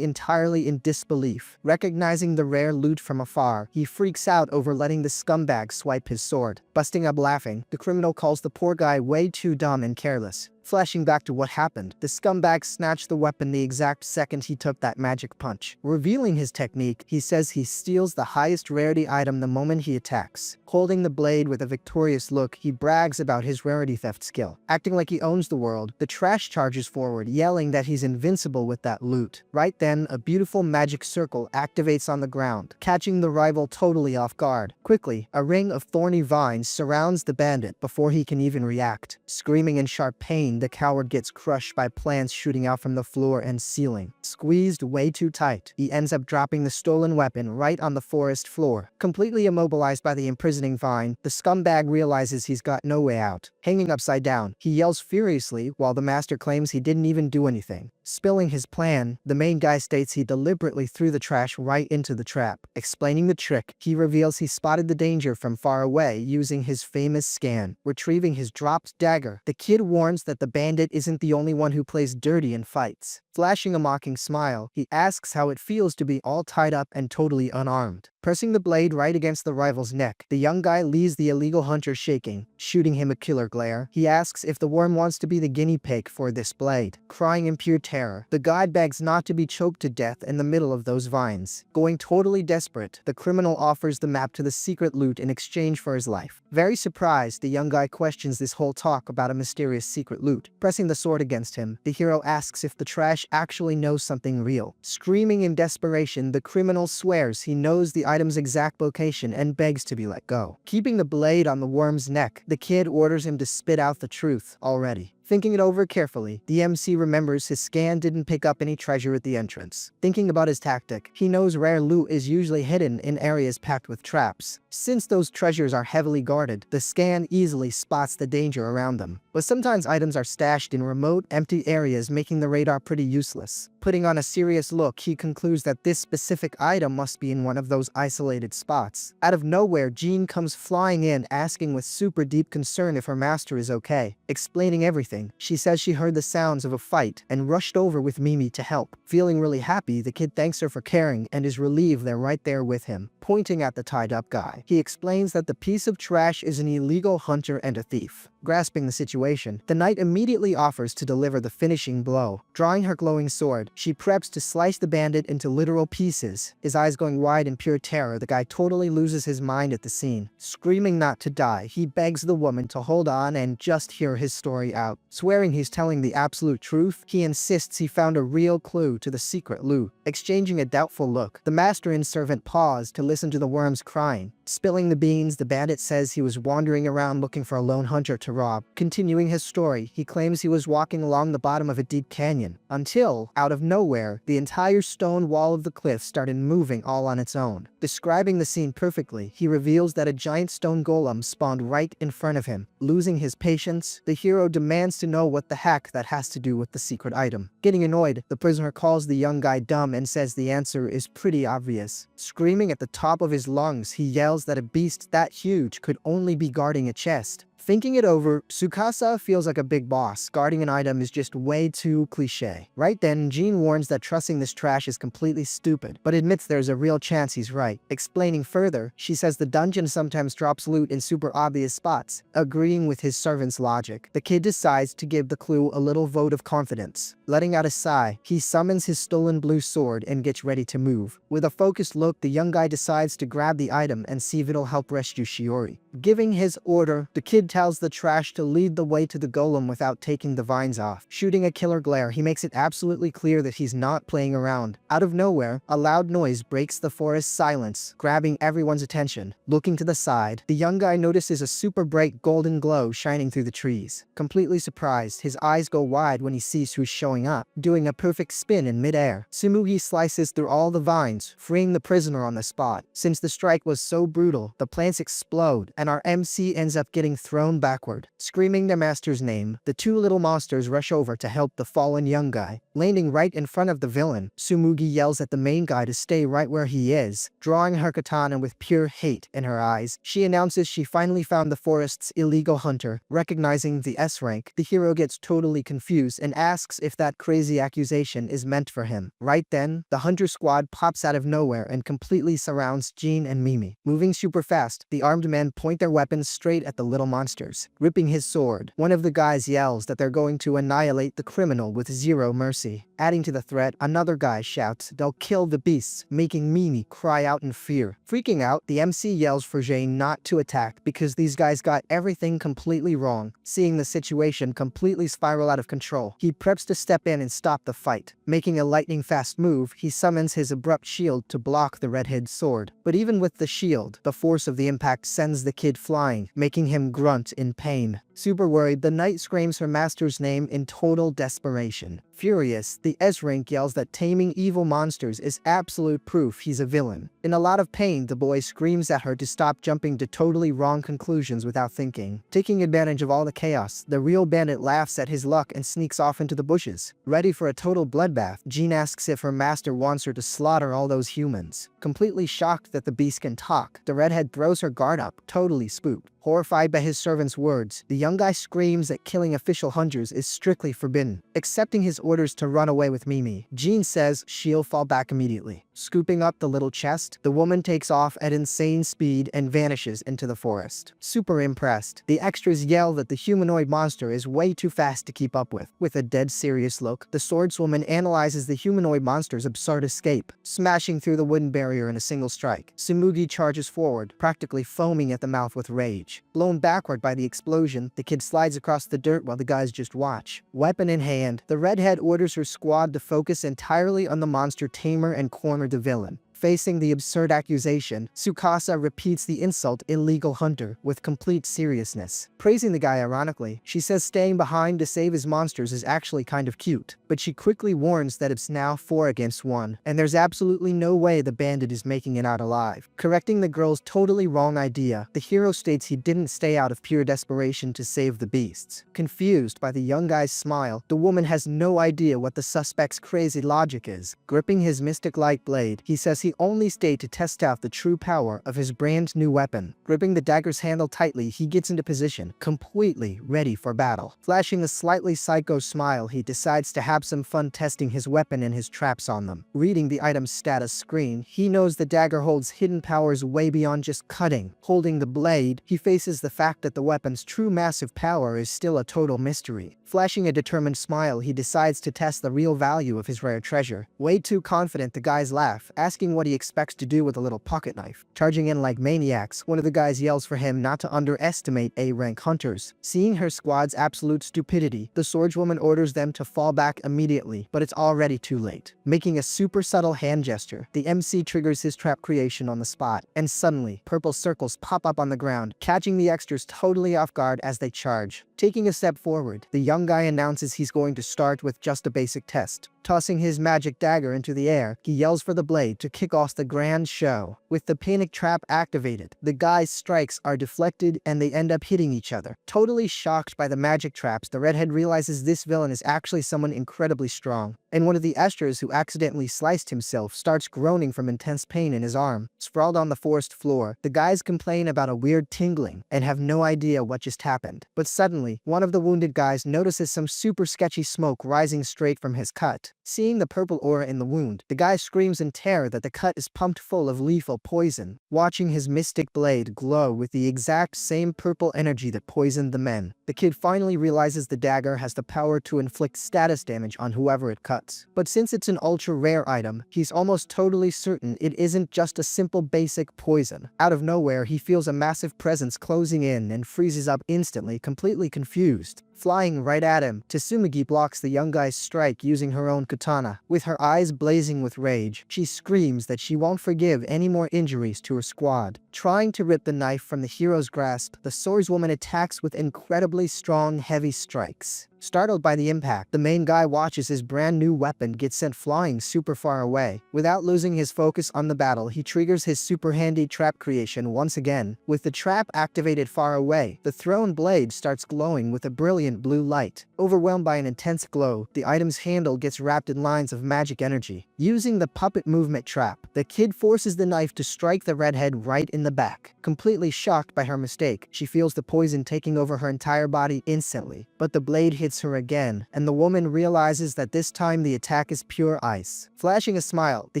entirely in disbelief. Recognizing the rare loot from afar, he freaks out over letting the scumbag swipe his sword. Busting up laughing, the criminal calls the poor guy way too dumb and careless. Flashing back to what happened, the scumbag snatched the weapon the exact second he took that magic punch. Revealing his technique, he says he steals the highest rarity item the moment he attacks. Holding the blade with a victorious look, he brags about his rarity theft skill. Acting like he owns the world, the trash charges forward, yelling that he's invincible with that loot. Right then, a beautiful magic circle activates on the ground, catching the rival totally off guard. Quickly, a ring of thorny vines surrounds the bandit before he can even react. Screaming in sharp pain, the coward gets crushed by plants shooting out from the floor and ceiling. Squeezed way too tight, he ends up dropping the stolen weapon right on the forest floor. Completely immobilized by the imprisoning vine, the scumbag realizes he's got no way out. Hanging upside down, he yells furiously while the master claims he didn't even do anything. Spilling his plan, the main guy states he deliberately threw the trash right into the trap. Explaining the trick, he reveals he spotted the danger from far away using his famous scan. Retrieving his dropped dagger, the kid warns that the bandit isn't the only one who plays dirty in fights. Flashing a mocking smile, he asks how it feels to be all tied up and totally unarmed. Pressing the blade right against the rival's neck, the young guy leaves the illegal hunter shaking, shooting him a killer glare. He asks if the worm wants to be the guinea pig for this blade. Crying in pure terror, the guy begs not to be choked to death in the middle of those vines. Going totally desperate, the criminal offers the map to the secret loot in exchange for his life. Very surprised, the young guy questions this whole talk about a mysterious secret loot. Pressing the sword against him, the hero asks if the trash actually knows something real. Screaming in desperation, the criminal swears he knows the item's exact location and begs to be let go. Keeping the blade on the worm's neck, the kid orders him to spit out the truth already. Thinking it over carefully, the MC remembers his scan didn't pick up any treasure at the entrance. Thinking about his tactic, he knows rare loot is usually hidden in areas packed with traps. Since those treasures are heavily guarded, the scan easily spots the danger around them. But sometimes items are stashed in remote, empty areas, making the radar pretty useless. Putting on a serious look, he concludes that this specific item must be in one of those isolated spots. Out of nowhere, Jean comes flying in, asking with super deep concern if her master is okay. Explaining everything, she says she heard the sounds of a fight and rushed over with Mimi to help. Feeling really happy, the kid thanks her for caring and is relieved they're right there with him. Pointing at the tied-up guy, he explains that the piece of trash is an illegal hunter and a thief. Grasping the situation, the knight immediately offers to deliver the finishing blow. Drawing her glowing sword, she preps to slice the bandit into literal pieces. His eyes going wide in pure terror, the guy totally loses his mind at the scene. Screaming not to die, he begs the woman to hold on and just hear his story out. Swearing he's telling the absolute truth, he insists he found a real clue to the secret loot. Exchanging a doubtful look, the master and servant pause to listen to the worms crying. Spilling the beans, the bandit says he was wandering around looking for a lone hunter to rob. Continuing his story, he claims he was walking along the bottom of a deep canyon, until, out of nowhere, the entire stone wall of the cliff started moving all on its own. Describing the scene perfectly, he reveals that a giant stone golem spawned right in front of him. Losing his patience, the hero demands to know what the heck that has to do with the secret item. Getting annoyed, the prisoner calls the young guy dumb and says the answer is pretty obvious. Screaming at the top of his lungs, he yells that a beast that huge could only be guarding a chest. Thinking it over, Tsukasa feels like a big boss. Guarding an item is just way too cliche. Right then, Jean warns that trusting this trash is completely stupid, but admits there's a real chance he's right. Explaining further, she says the dungeon sometimes drops loot in super obvious spots. Agreeing with his servant's logic, the kid decides to give the clue a little vote of confidence. Letting out a sigh, he summons his stolen blue sword and gets ready to move. With a focused look, the young guy decides to grab the item and see if it'll help rescue Shiori. Giving his order, the kid tells the trash to lead the way to the golem without taking the vines off. Shooting a killer glare, he makes it absolutely clear that he's not playing around. Out of nowhere, a loud noise breaks the forest silence, grabbing everyone's attention. Looking to the side, the young guy notices a super bright golden glow shining through the trees. Completely surprised, his eyes go wide when he sees who's showing up, doing a perfect spin in midair. Tsumugi slices through all the vines, freeing the prisoner on the spot. Since the strike was so brutal, the plants explode, and our MC ends up getting thrown backward. Screaming their master's name, the two little monsters rush over to help the fallen young guy. Landing right in front of the villain, Tsumugi yells at the main guy to stay right where he is. Drawing her katana with pure hate in her eyes, she announces she finally found the forest's illegal hunter. Recognizing the S rank, the hero gets totally confused and asks if that crazy accusation is meant for him. Right then, the hunter squad pops out of nowhere and completely surrounds Jean and Mimi. Moving super fast, the armed men point their weapons straight at the little monsters. Gripping his sword, one of the guys yells that they're going to annihilate the criminal with zero mercy. Adding to the threat, another guy shouts they'll kill the beasts, making Mimi cry out in fear. Freaking out, the MC yells for Jane not to attack because these guys got everything completely wrong. Seeing the situation completely spiral out of control, he preps to step in and stop the fight. Making a lightning-fast move, he summons his abrupt shield to block the redhead's sword. But even with the shield, the force of the impact sends the kid flying, making him grunt in pain. Super worried, the knight screams her master's name in total desperation. Furious, the S-rank yells that taming evil monsters is absolute proof he's a villain. In a lot of pain, the boy screams at her to stop jumping to totally wrong conclusions without thinking. Taking advantage of all the chaos, the real bandit laughs at his luck and sneaks off into the bushes. Ready for a total bloodbath, Jean asks if her master wants her to slaughter all those humans. Completely shocked that the beast can talk, the redhead throws her guard up, totally spooked. Horrified by his servant's words, the young guy screams that killing official hunters is strictly forbidden. Accepting his orders to run away with Mimi, Jean says she'll fall back immediately. Scooping up the little chest, the woman takes off at insane speed and vanishes into the forest. Super impressed, the extras yell that the humanoid monster is way too fast to keep up with. With a dead serious look, the swordswoman analyzes the humanoid monster's absurd escape, smashing through the wooden barrier in a single strike. Tsumugi charges forward, practically foaming at the mouth with rage. Blown backward by the explosion, the kid slides across the dirt while the guys just watch. Weapon in hand, the redhead orders her squad to focus entirely on the monster tamer and corner the villain. Facing the absurd accusation, Tsukasa repeats the insult illegal hunter with complete seriousness. Praising the guy ironically, she says staying behind to save his monsters is actually kind of cute, but she quickly warns that it's now 4 against 1, and there's absolutely no way the bandit is making it out alive. Correcting the girl's totally wrong idea, the hero states he didn't stay out of pure desperation to save the beasts. Confused by the young guy's smile, the woman has no idea what the suspect's crazy logic is. Gripping his mystic light blade, he says he only stayed to test out the true power of his brand new weapon. Gripping the dagger's handle tightly, he gets into position, completely ready for battle. Flashing a slightly psycho smile, he decides to have some fun testing his weapon and his traps on them. Reading the item's status screen, he knows the dagger holds hidden powers way beyond just cutting. Holding the blade, he faces the fact that the weapon's true massive power is still a total mystery. Flashing a determined smile, he decides to test the real value of his rare treasure. Way too confident, the guys laugh, asking what he expects to do with a little pocket knife. Charging in like maniacs, one of the guys yells for him not to underestimate A-rank hunters. Seeing her squad's absolute stupidity, the swordswoman orders them to fall back immediately, but it's already too late. Making a super subtle hand gesture, the MC triggers his trap creation on the spot, and suddenly, purple circles pop up on the ground, catching the extras totally off guard as they charge. Taking a step forward, the young guy announces he's going to start with just a basic test. Tossing his magic dagger into the air, he yells for the blade to kick off the grand show. With the panic trap activated, the guy's strikes are deflected and they end up hitting each other. Totally shocked by the magic traps, the redhead realizes this villain is actually someone incredibly strong. And one of the esters who accidentally sliced himself starts groaning from intense pain in his arm. Sprawled on the forest floor, the guys complain about a weird tingling and have no idea what just happened. But suddenly, one of the wounded guys notices some super sketchy smoke rising straight from his cut. Seeing the purple aura in the wound, the guy screams in terror that the cut is pumped full of lethal poison. Watching his mystic blade glow with the exact same purple energy that poisoned the men, the kid finally realizes the dagger has the power to inflict status damage on whoever it cuts. But since it's an ultra rare item, he's almost totally certain it isn't just a simple basic poison. Out of nowhere, he feels a massive presence closing in and freezes up instantly, completely confused. Flying right at him, Tsumugi blocks the young guy's strike using her own katana. With her eyes blazing with rage, she screams that she won't forgive any more injuries to her squad. Trying to rip the knife from the hero's grasp, the swordswoman attacks with incredibly strong, heavy strikes. Startled by the impact, the main guy watches his brand new weapon get sent flying super far away. Without losing his focus on the battle, he triggers his super handy trap creation once again. With the trap activated far away, the thrown blade starts glowing with a brilliant brilliant blue light. Overwhelmed by an intense glow, the item's handle gets wrapped in lines of magic energy. Using the puppet movement trap, the kid forces the knife to strike the redhead right in the back. Completely shocked by her mistake, she feels the poison taking over her entire body instantly. But the blade hits her again, and the woman realizes that this time the attack is pure ice. Flashing a smile, the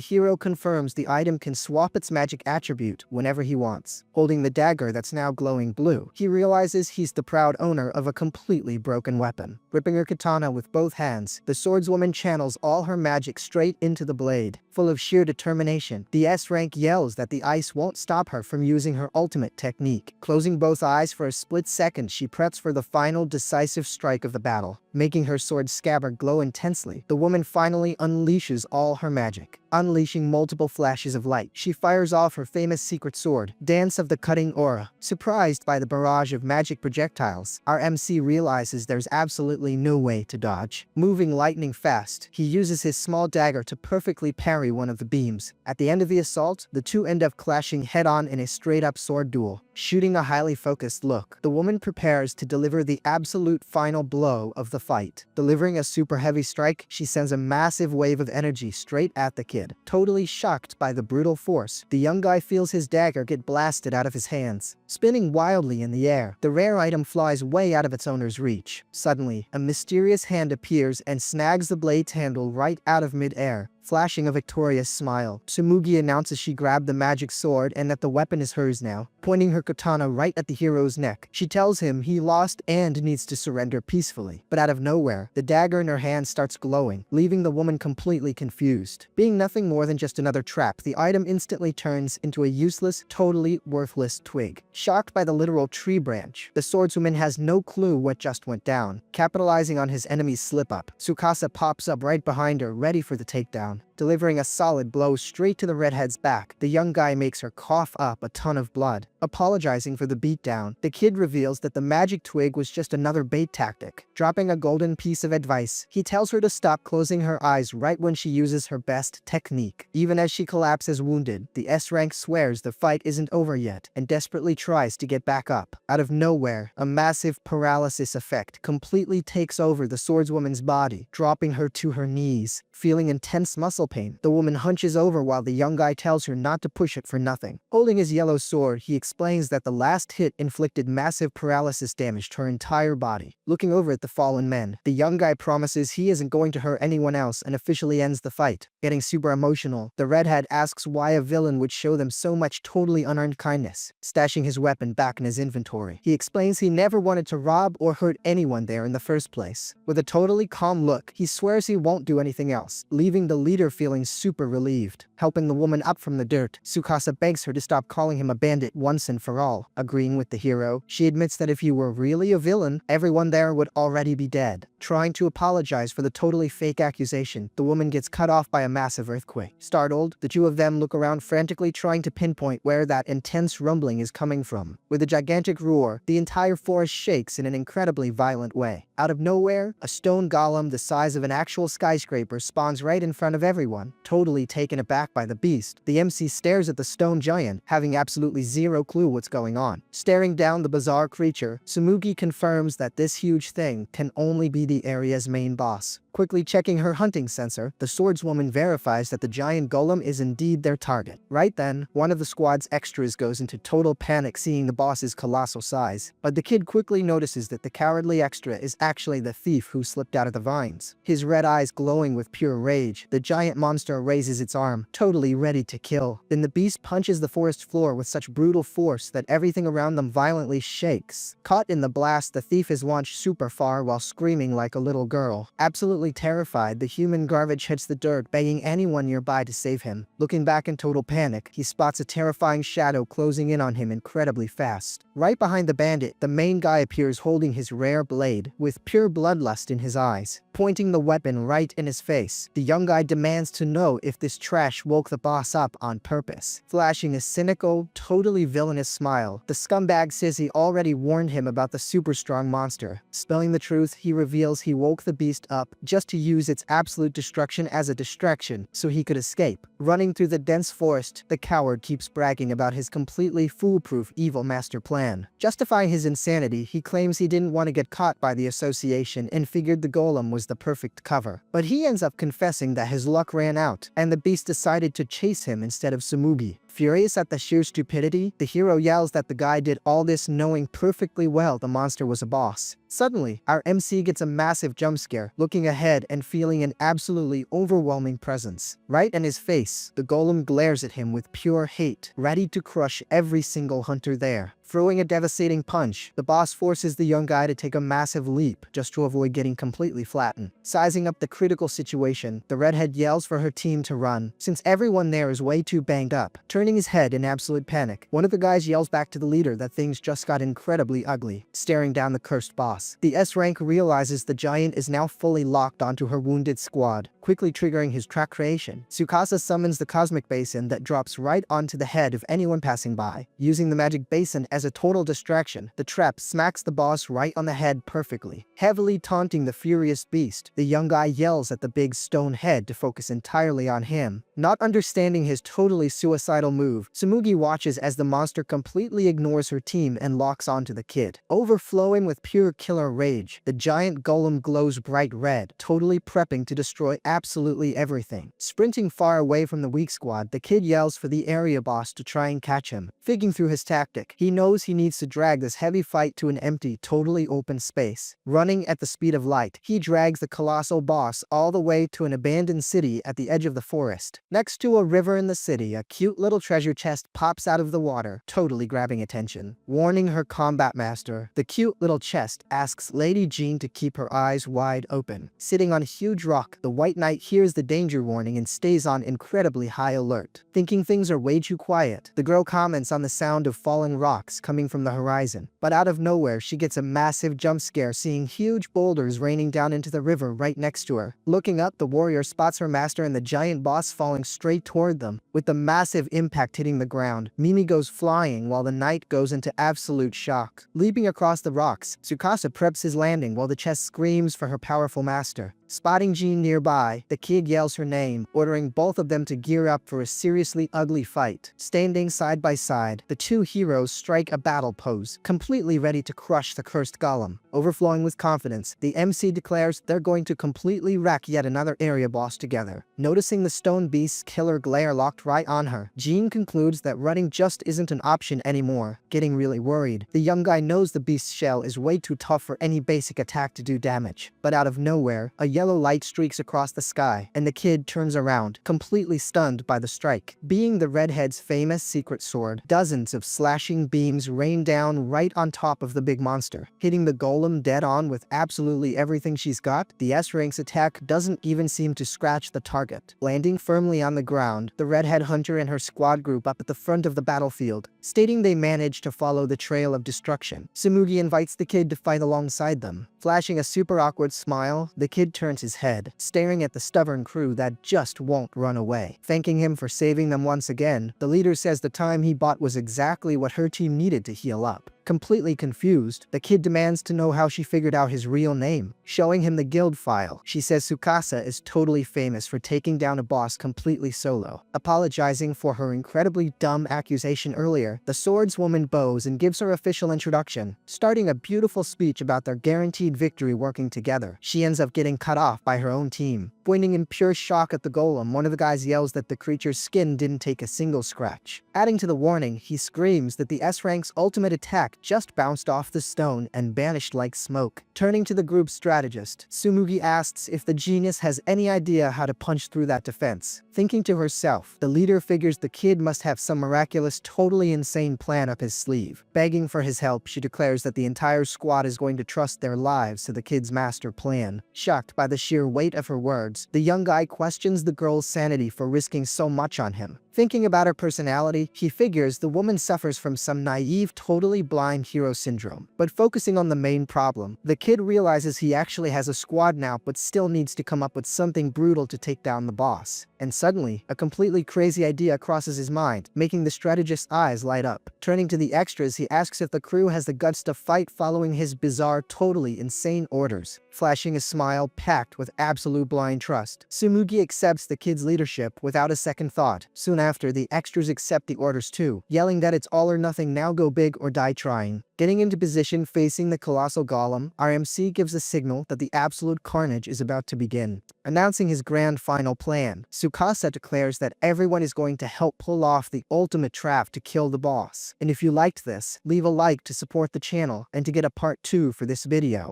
hero confirms the item can swap its magic attribute whenever he wants. Holding the dagger that's now glowing blue, he realizes he's the proud owner of a completely broken weapon. Gripping her katana with both hands, the swordswoman channels all her magic straight into the blade. Full of sheer determination, the S-rank yells that the ice won't stop her from using her ultimate technique. Closing both eyes for a split second, she preps for the final decisive strike of the battle. Making her sword scabbard glow intensely, the woman finally unleashes all her magic. Unleashing multiple flashes of light, she fires off her famous secret sword, Dance of the Cutting Aura. Surprised by the barrage of magic projectiles, our MC realizes there's absolutely no way to dodge. Moving lightning fast, he uses his small dagger to perfectly parry one of the beams. At the end of the assault, the two end up clashing head-on in a straight-up sword duel. Shooting a highly focused look, the woman prepares to deliver the absolute final blow of the fight. Delivering a super heavy strike, she sends a massive wave of energy straight at the kid. Totally shocked by the brutal force, the young guy feels his dagger get blasted out of his hands. Spinning wildly in the air, the rare item flies way out of its owner's reach. Suddenly, a mysterious hand appears and snags the blade's handle right out of mid-air. Flashing a victorious smile, Tsumugi announces she grabbed the magic sword and that the weapon is hers now. Pointing her katana right at the hero's neck, she tells him he lost and needs to surrender peacefully. But out of nowhere, the dagger in her hand starts glowing, leaving the woman completely confused. Being nothing more than just another trap, the item instantly turns into a useless, totally worthless twig. Shocked by the literal tree branch, the swordswoman has no clue what just went down. Capitalizing on his enemy's slip-up, Tsukasa pops up right behind her, ready for the takedown. Delivering a solid blow straight to the redhead's back, the young guy makes her cough up a ton of blood. Apologizing for the beatdown, the kid reveals that the magic twig was just another bait tactic. Dropping a golden piece of advice, he tells her to stop closing her eyes right when she uses her best technique. Even as she collapses wounded, the S-rank swears the fight isn't over yet and desperately tries to get back up. Out of nowhere, a massive paralysis effect completely takes over the swordswoman's body, dropping her to her knees. Feeling intense muscle pain, the woman hunches over while the young guy tells her not to push it for nothing. Holding his yellow sword, he explains that the last hit inflicted massive paralysis damage to her entire body. Looking over at the fallen men, the young guy promises he isn't going to hurt anyone else and officially ends the fight. Getting super emotional, the redhead asks why a villain would show them so much totally unearned kindness. Stashing his weapon back in his inventory, he explains he never wanted to rob or hurt anyone there in the first place. With a totally calm look, he swears he won't do anything else, leaving the leader feeling super relieved. Helping the woman up from the dirt, Tsukasa begs her to stop calling him a bandit once and for all. Agreeing with the hero, she admits that if he were really a villain, everyone there would already be dead. Trying to apologize for the totally fake accusation, the woman gets cut off by a massive earthquake. Startled, the two of them look around frantically trying to pinpoint where that intense rumbling is coming from. With a gigantic roar, the entire forest shakes in an incredibly violent way. Out of nowhere, a stone golem the size of an actual skyscraper spawns right in front of everyone. Totally taken aback by the beast, the MC stares at the stone giant, having absolutely zero clue what's going on. Staring down the bizarre creature, Tsumugi confirms that this huge thing can only be the area's main boss. Quickly checking her hunting sensor, the swordswoman verifies that the giant golem is indeed their target. Right then, one of the squad's extras goes into total panic seeing the boss's colossal size, but the kid quickly notices that the cowardly extra is actually the thief who slipped out of the vines. His red eyes glowing with pure rage, the giant monster raises its arm, totally ready to kill. Then the beast punches the forest floor with such brutal force that everything around them violently shakes. Caught in the blast, the thief is launched super far while screaming like a little girl. Absolutely terrified, the human garbage hits the dirt, begging anyone nearby to save him. Looking back in total panic, he spots a terrifying shadow closing in on him incredibly fast. Right behind the bandit, the main guy appears holding his rare blade, with pure bloodlust in his eyes. Pointing the weapon right in his face, the young guy demands to know if this trash woke the boss up on purpose. Flashing a cynical, totally villainous smile, the scumbag says he already warned him about the super strong monster. Spelling the truth, he reveals he woke the beast up just to use its absolute destruction as a distraction so he could escape. Running through the dense forest, the coward keeps bragging about his completely foolproof evil master plan. Justifying his insanity, he claims he didn't want to get caught by the association and figured the golem was the perfect cover. But he ends up confessing that his luck ran out, and the beast decided to chase him instead of Tsumugi. Furious at the sheer stupidity, the hero yells that the guy did all this knowing perfectly well the monster was a boss. Suddenly, our MC gets a massive jump scare, looking ahead and feeling an absolutely overwhelming presence. Right in his face, the golem glares at him with pure hate, ready to crush every single hunter there. Throwing a devastating punch, the boss forces the young guy to take a massive leap just to avoid getting completely flattened. Sizing up the critical situation, the redhead yells for her team to run, since everyone there is way too banged up. Turning his head in absolute panic, one of the guys yells back to the leader that things just got incredibly ugly, staring down the cursed boss. The S-rank realizes the giant is now fully locked onto her wounded squad, quickly triggering his track creation. Tsukasa summons the cosmic basin that drops right onto the head of anyone passing by. Using the magic basin as a total distraction, the trap smacks the boss right on the head perfectly. Heavily taunting the furious beast, the young guy yells at the big stone head to focus entirely on him. Not understanding his totally suicidal move, Tsumugi watches as the monster completely ignores her team and locks onto the kid. Overflowing with pure killer rage, the giant golem glows bright red, totally prepping to destroy absolutely everything. Sprinting far away from the weak squad, the kid yells for the area boss to try and catch him. Thinking through his tactic, he knows he needs to drag this heavy fight to an empty, totally open space. Running at the speed of light, he drags the colossal boss all the way to an abandoned city at the edge of the forest. Next to a river in the city, a cute little treasure chest pops out of the water, totally grabbing attention. Warning her combat master, the cute little chest asks Lady Jean to keep her eyes wide open. Sitting on a huge rock, the White Knight hears the danger warning and stays on incredibly high alert. Thinking things are way too quiet, the girl comments on the sound of falling rocks coming from the horizon. But out of nowhere, she gets a massive jump scare seeing huge boulders raining down into the river right next to her. Looking up, the warrior spots her master and the giant boss falling straight toward them. With the massive impact hitting the ground, Mimi goes flying while the knight goes into absolute shock. Leaping across the rocks, Tsukasa preps his landing while the chest screams for her powerful master. Spotting Jean nearby, the kid yells her name, ordering both of them to gear up for a seriously ugly fight. Standing side by side, the two heroes strike a battle pose, completely ready to crush the cursed golem. Overflowing with confidence, the MC declares they're going to completely wreck yet another area boss together. Noticing the stone beast's killer glare locked right on her, Jean concludes that running just isn't an option anymore. Getting really worried, the young guy knows the beast's shell is way too tough for any basic attack to do damage. But out of nowhere, a yellow light streaks across the sky, and the kid turns around, completely stunned by the strike. Being the redhead's famous secret sword, dozens of slashing beams rain down right on top of the big monster, hitting the golem dead on with absolutely everything she's got. The S-rank's attack doesn't even seem to scratch the target. Landing firmly on the ground, the redhead hunter and her squad group up at the front of the battlefield, stating they managed to follow the trail of destruction. Tsumugi invites the kid to fight alongside them. Flashing a super awkward smile, the kid turns his head, staring at the stubborn crew that just won't run away. Thanking him for saving them once again, the leader says the time he bought was exactly what her team needed to heal up. Completely confused, the kid demands to know how she figured out his real name. Showing him the guild file, she says Tsukasa is totally famous for taking down a boss completely solo. Apologizing for her incredibly dumb accusation earlier, the swordswoman bows and gives her official introduction, starting a beautiful speech about their guaranteed victory working together. She ends up getting cut off by her own team. Pointing in pure shock at the golem, one of the guys yells that the creature's skin didn't take a single scratch. Adding to the warning, he screams that the S-rank's ultimate attack just bounced off the stone and vanished like smoke. Turning to the group's strategist, Tsumugi asks if the genius has any idea how to punch through that defense. Thinking to herself, the leader figures the kid must have some miraculous, totally insane plan up his sleeve. Begging for his help, she declares that the entire squad is going to trust their lives to the kid's master plan. Shocked by the sheer weight of her words, the young guy questions the girl's sanity for risking so much on him. Thinking about her personality, he figures the woman suffers from some naive, totally blind hero syndrome. But focusing on the main problem, the kid realizes he actually has a squad now but still needs to come up with something brutal to take down the boss. And suddenly, a completely crazy idea crosses his mind, making the strategist's eyes light up. Turning to the extras, he asks if the crew has the guts to fight following his bizarre, totally insane orders. Flashing a smile packed with absolute blind trust, Tsumugi accepts the kid's leadership without a second thought. Soon after, the extras accept the orders too, yelling that it's all or nothing, now go big or die trying. Getting into position facing the colossal golem, RMC gives a signal that the absolute carnage is about to begin. Announcing his grand final plan, Tsukasa declares that everyone is going to help pull off the ultimate trap to kill the boss. And if you liked this, leave a like to support the channel and to get a part 2 for this video.